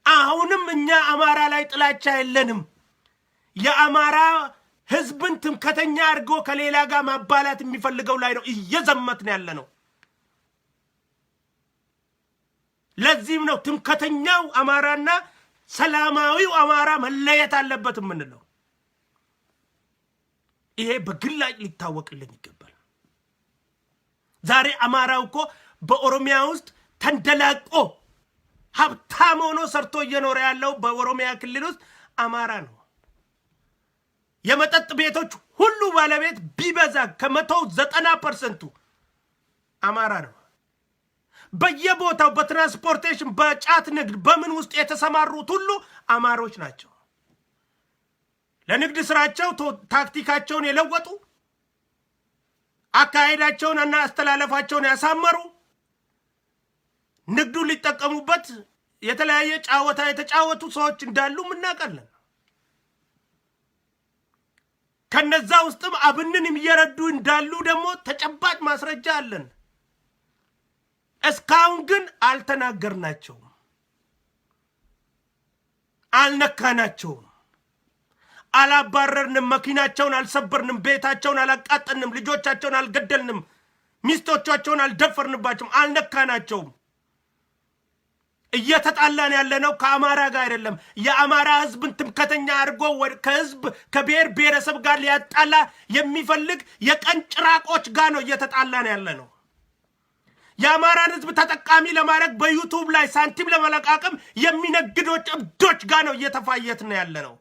S3: አሁንም እኛ አማራ ላይ ጥላቻ የለንም የአማራ ህዝብን ትምከተኛ አድርጎ ከሌላ ጋር ማባላት የሚፈልገው ላይ ነው እየዘመትን ያለ ነው ለዚህም ነው ትምከተኛው አማራና ሰላማዊው አማራ መለየት አለበት የምንለው ይሄ በግላጭ ሊታወቅልን ይገባል ዛሬ አማራው እኮ በኦሮሚያ ውስጥ ተንደላቆ ሀብታም ሆኖ ሰርቶ እየኖረ ያለው በኦሮሚያ ክልል ውስጥ አማራ ነው የመጠጥ ቤቶች ሁሉ ባለቤት ቢበዛ ከ190% አማራ ነው በየቦታው በትራንስፖርቴሽን በጫት ንግድ በምን ውስጥ የተሰማሩት ሁሉ አማሮች ናቸው ለንግድ ስራቸው ታክቲካቸውን የለወጡ አካሄዳቸውንና አስተላለፋቸውን ያሳመሩ ንግዱ ሊጠቀሙበት የተለያየ ጫወታ የተጫወቱ ሰዎች እንዳሉ እናውቃለን ከነዛ ውስጥም አብንን የሚየረዱ እንዳሉ ደግሞ ተጨባጭ ማስረጃ አለን እስካሁን ግን አልተናገርናቸውም አልነካናቸውም አላባረርንም መኪናቸውን አልሰበርንም ቤታቸውን አላቃጠልንም ልጆቻቸውን አልገደልንም ሚስቶቻቸውን አልደፈርንባቸውም አልነካናቸውም እየተጣላን ያለነው ከአማራ ጋር አይደለም የአማራ ህዝብን ትምከተኛ አድርጎ ከህዝብ ከብሔር ብሔረሰብ ጋር ሊያጣላ የሚፈልግ የቀን ጭራቆች ጋር ነው እየተጣላን ያለነው የአማራን ህዝብ ተጠቃሚ ለማድረግ በዩቲዩብ ላይ ሳንቲም ለመለቃቀም የሚነግዶች እብዶች ጋር ነው እየተፋየትን ያለነው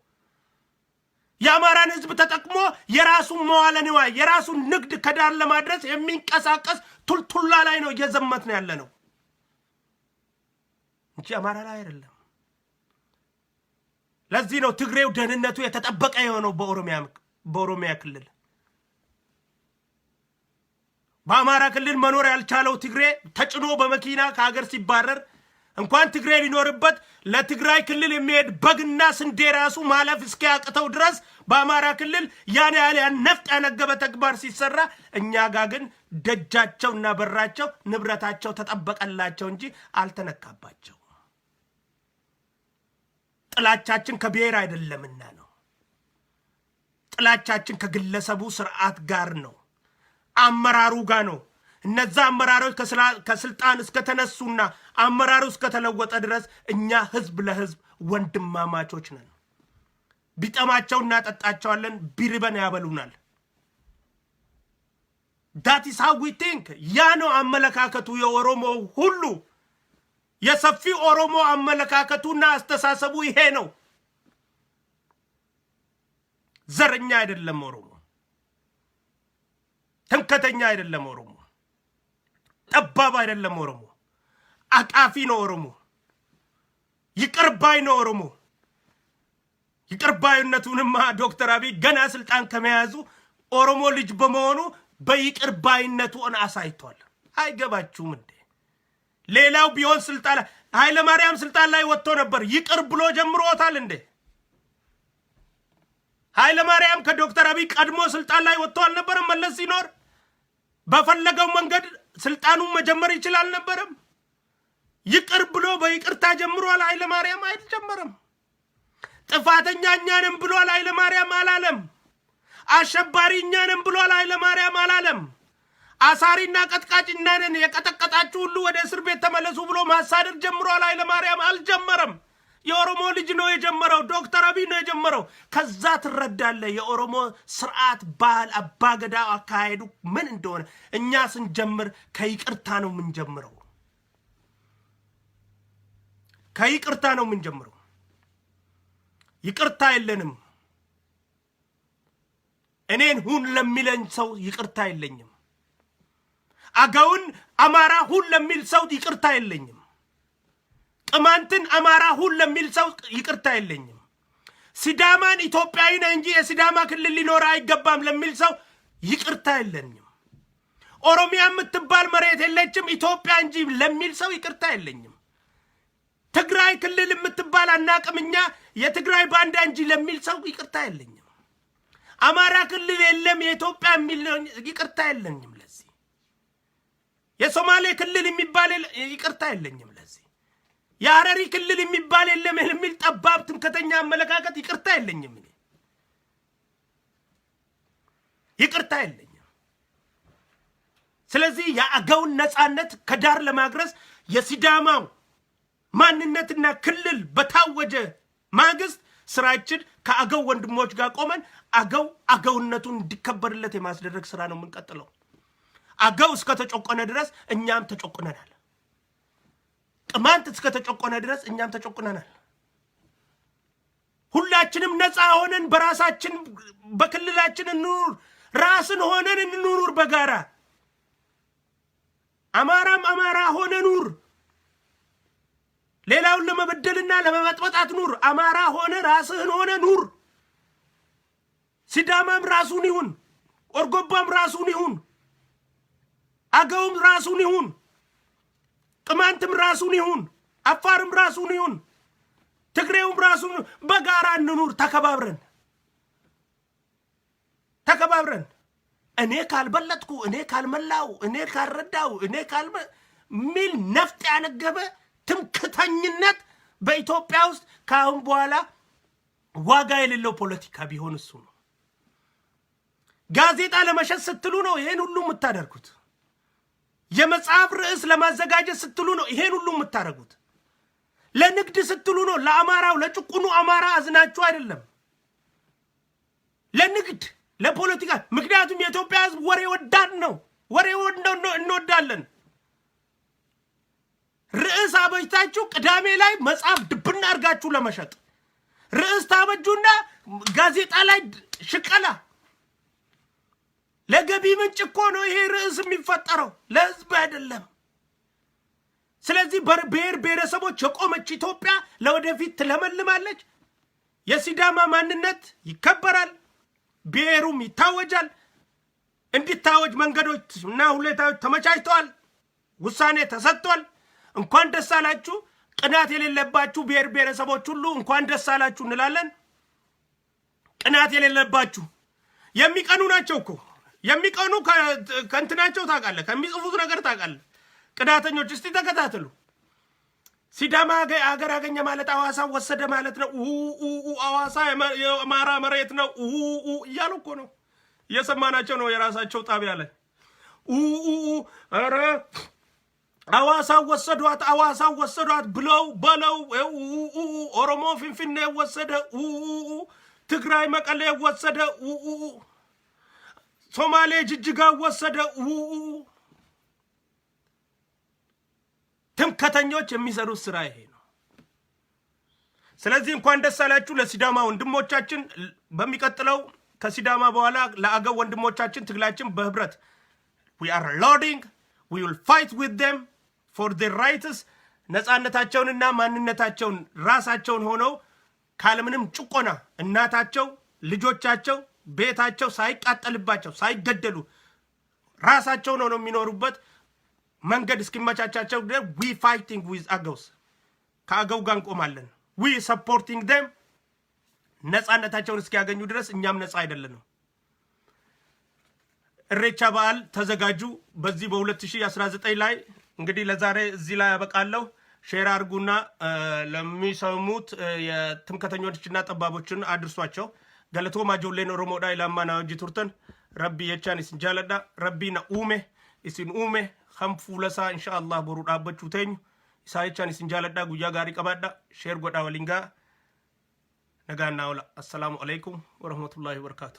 S3: የአማራን ህዝብ ተጠቅሞ የራሱን መዋለ ንዋይ የራሱን ንግድ ከዳር ለማድረስ የሚንቀሳቀስ ቱልቱላ ላይ ነው እየዘመትን ያለነው እንጂ አማራ ላይ አይደለም ለዚህ ነው ትግሬው ደህንነቱ የተጠበቀ የሆነው በኦሮሚያ ክልል በአማራ ክልል መኖር ያልቻለው ትግሬ ተጭኖ በመኪና ከሀገር ሲባረር እንኳን ትግሬ ሊኖርበት ለትግራይ ክልል የሚሄድ በግና ስንዴ ራሱ ማለፍ እስኪያቅተው ድረስ በአማራ ክልል ያን ያህል ነፍጥ ያነገበ ተግባር ሲሰራ እኛ ጋር ግን ደጃቸውና በራቸው ንብረታቸው ተጠበቀላቸው እንጂ አልተነካባቸው ጥላቻችን ከብሔር አይደለምና ነው ጥላቻችን ከግለሰቡ ስርዓት ጋር ነው አመራሩ ጋር ነው እነዛ አመራሮች ከስልጣን እስከተነሱና አመራሩ እስከተለወጠ ድረስ እኛ ህዝብ ለህዝብ ወንድማማቾች ነን ቢጠማቸው እናጠጣቸዋለን ቢርበን ያበሉናል that is how we think ያ ነው አመለካከቱ የኦሮሞ ሁሉ የሰፊ ኦሮሞ አመለካከቱና አስተሳሰቡ ይሄ ነው ዘረኛ አይደለም ኦሮሞ ትምከተኛ አይደለም ኦሮሞ ጠባብ አይደለም ኦሮሞ አቃፊ ነው ኦሮሞ ይቅርባይ ነው ኦሮሞ ይቅርባይነቱንማ ዶክተር አብይ ገና ስልጣን ከመያዙ ኦሮሞ ልጅ በመሆኑ በይቅርባይነቱ አሳይቷል አይገባችሁም እንዴ ሌላው ቢሆን ስልጣን ኃይለ ማርያም ስልጣን ላይ ወጥቶ ነበር ይቅር ብሎ ጀምሮታል እንዴ ኃይለ ማርያም ከዶክተር አብይ ቀድሞ ስልጣን ላይ ወጥቶ አልነበረም መለስ ሲኖር በፈለገው መንገድ ስልጣኑን መጀመር ይችላል ነበርም ይቅር ብሎ በይቅርታ ጀምሯል ኃይለ ማርያም አይጀመረም ጥፋተኛ እኛንም ብሏል ኃይለ ማርያም አላለም አሸባሪ እኛንም ብሏል ኃይለ ማርያም አላለም አሳሪና ቀጥቃጭ እናንን የቀጠቀጣችሁ ሁሉ ወደ እስር ቤት ተመለሱ ብሎ ማሳደድ ጀምሯል ኃይለ ማርያም አልጀመረም የኦሮሞ ልጅ ነው የጀመረው ዶክተር አብይ ነው የጀመረው ከዛ ትረዳለ የኦሮሞ ስርዓት ባል አባገዳ አካሄዱ ምን እንደሆነ እኛ ስንጀምር ከይቅርታ ነው ምንጀምረው ከይቅርታ ነው ምንጀምረው ይቅርታ የለንም እኔን ሁን ለሚለኝ ሰው ይቅርታ የለኝም አጋውን አማራ ሁን ለሚል ሰው ይቅርታ የለኝም ቅማንትን አማራ ሁን ለሚል ሰው ይቅርታ የለኝም ሲዳማን ኢትዮጵያዊ ነው እንጂ የሲዳማ ክልል ሊኖር አይገባም ለሚል ሰው ይቅርታ የለኝም ኦሮሚያ የምትባል መሬት የለችም ኢትዮጵያ እንጂ ለሚል ሰው ይቅርታ የለኝም ትግራይ ክልል የምትባል አናቅምኛ የትግራይ ባንዳ እንጂ ለሚል ሰው ይቅርታ የለኝም አማራ ክልል የለም የኢትዮጵያ የሚል ይቅርታ የለኝም ለዚህ የሶማሌ ክልል የሚባል ይቅርታ የለኝም ለዚህ የሐረሪ ክልል የሚባል የለም የሚል ጠባብ ትምክህተኛ አመለካከት ይቅርታ የለኝም እኔ ይቅርታ የለኝም ስለዚህ የአገውን ነፃነት ከዳር ለማግረስ የሲዳማው ማንነትና ክልል በታወጀ ማግስት ስራችን ከአገው ወንድሞች ጋር ቆመን አገውነቱን እንዲከበርለት የማስደረግ ስራ ነው የምንቀጥለው አገው እስከ ተጨቆነ ድረስ እኛም ተጨቆነናል ቅማንት እስከ ተጨቆነ ድረስ እኛም ተጨቆነናል ሁላችንም ነፃ ሆነን በራሳችን በክልላችን እንኑር ራስን ሆነን እንኑር በጋራ አማራም አማራ ሆነ ኑር ሌላውን ለመበደልና ለመበጥበጥ አትኑር አማራ ሆነ ራስህን ሆነ ኑር ሲዳማም ራሱን ይሁን ኦርጎባም ራሱን ይሁን አገውም ራሱን ይሁን ቅማንትም ራሱን ይሁን አፋርም ራሱን ይሁን ትግሬውም ራሱን በጋራ እንኑር ተከባብረን እኔ ካልበለጥኩ እኔ ካልመላው እኔ ካልረዳው እኔ ሚል ነፍጥ ያነገበ ትምክህተኝነት በኢትዮጵያ ውስጥ ካሁን በኋላ ዋጋ የሌለው ፖለቲካ ቢሆን እሱ ነው ጋዜጣ ለመሸጥ ስትሉ ነው ይሄን ሁሉ የምታደርጉት የመጽሐፍ ርዕስ ለማዘጋጀት ስትሉ ነው ይሄን ሁሉ የምታደርጉት ለንግድ ስትሉ ነው ለአማራው ለጭቁኑ አማራ አዝናችሁ አይደለም ለንግድ ለፖለቲካ ምክንያቱም የኢትዮጵያ ህዝብ ወሬ ወዳድ ነው ወሬ እንወዳለን ርዕስ አበጅታችሁ ቅዳሜ ላይ መጽሐፍ ድብና አርጋችሁ ለመሸጥ ርዕስ ታበጁና ጋዜጣ ላይ ሽቀላ ለገቢ ምንጭ እኮ ነው ይሄ ርዕስ የሚፈጠረው ለህዝብ አይደለም ስለዚህ ብሔር ብሔረሰቦች የቆመች ኢትዮጵያ ለወደፊት ትለመልማለች የሲዳማ ማንነት ይከበራል ብሔሩም ይታወጃል እንዲታወጅ መንገዶች እና ሁኔታዎች ተመቻችተዋል ውሳኔ ተሰጥቷል እንኳን ደስ አላችሁ ቅናት የሌለባችሁ ብሔር ብሔረሰቦች ሁሉ እንኳን ደስ አላችሁ እንላለን ቅናት የሌለባችሁ የሚቀኑ ናቸው እኮ የሚቀኑ ከእንትናቸው ታውቃለህ ከሚጽፉት ነገር ታውቃለህ ቅናተኞች እስቲ ተከታተሉ ሲዳማ አገር አገኘ ማለት አዋሳ ወሰደ ማለት ነው አዋሳ የአማራ መሬት ነው እያሉ እኮ ነው እየሰማናቸው ነው የራሳቸው ጣቢያ ላይ ኧረ አዋሳ ወሰዷት ብለው ኦሮሞ ፊንፊኔ ወሰደ ትግራይ መቀሌ ወሰደ ሶማሌ ጅጅጋ ወሰደ ትምክህተኞች የሚሰሩት ስራ ይሄ ነው ስለዚህ እንኳን ደስ አላችሁ ለሲዳማ ወንድሞቻችን በሚቀጥለው ከሲዳማ በኋላ ለአገው ወንድሞቻችን ትግላችን በህብረት we are loading we will fight with them for their rights ነፃነታቸውንና ማንነታቸውን ራሳቸውን ሆነው ካለምንም ጭቆና እናታቸው ልጆቻቸው ቤታቸው ሳይቃጠልባቸው ሳይገደሉ ራሳቸው ነው የሚኖሩበት መንገድ እስኪመቻቻቸው we fighting with Agaus ከአገው ጋር እንቆማለን we supporting them ነፃነታቸውን እስኪያገኙ ድረስ እኛም ነፃ አይደለንም እሬቻ በዓል ተዘጋጁ። በዚህ በ2019 ላይ እንግዲህ ለዛሬ እዚህ ላይ ያበቃለሁ። ሼር አድርጉና ለሚሰሙት የትምከተኞችና ጠባቦችን አድርሷቸው። ገለቶ ማጆሌን ኦሮሞዳ ኢላማና ወጅ ቱርተን ረቢ የቻን ኢስን ጃለዳ ረቢና ኡሜ ኢስን ኡሜ ኸምፉለሳ ኢንሻአላህ ቦሩ ዳበቹ ተኝ ኢሳይቻን ኢስን ጃለዳ ጉያ ጋሪ ቀባዳ ሼር ጎዳ ወሊንጋ ነጋና ወላ። አሰላሙ አለይኩም ወረህመቱላሂ ወበረካቱ።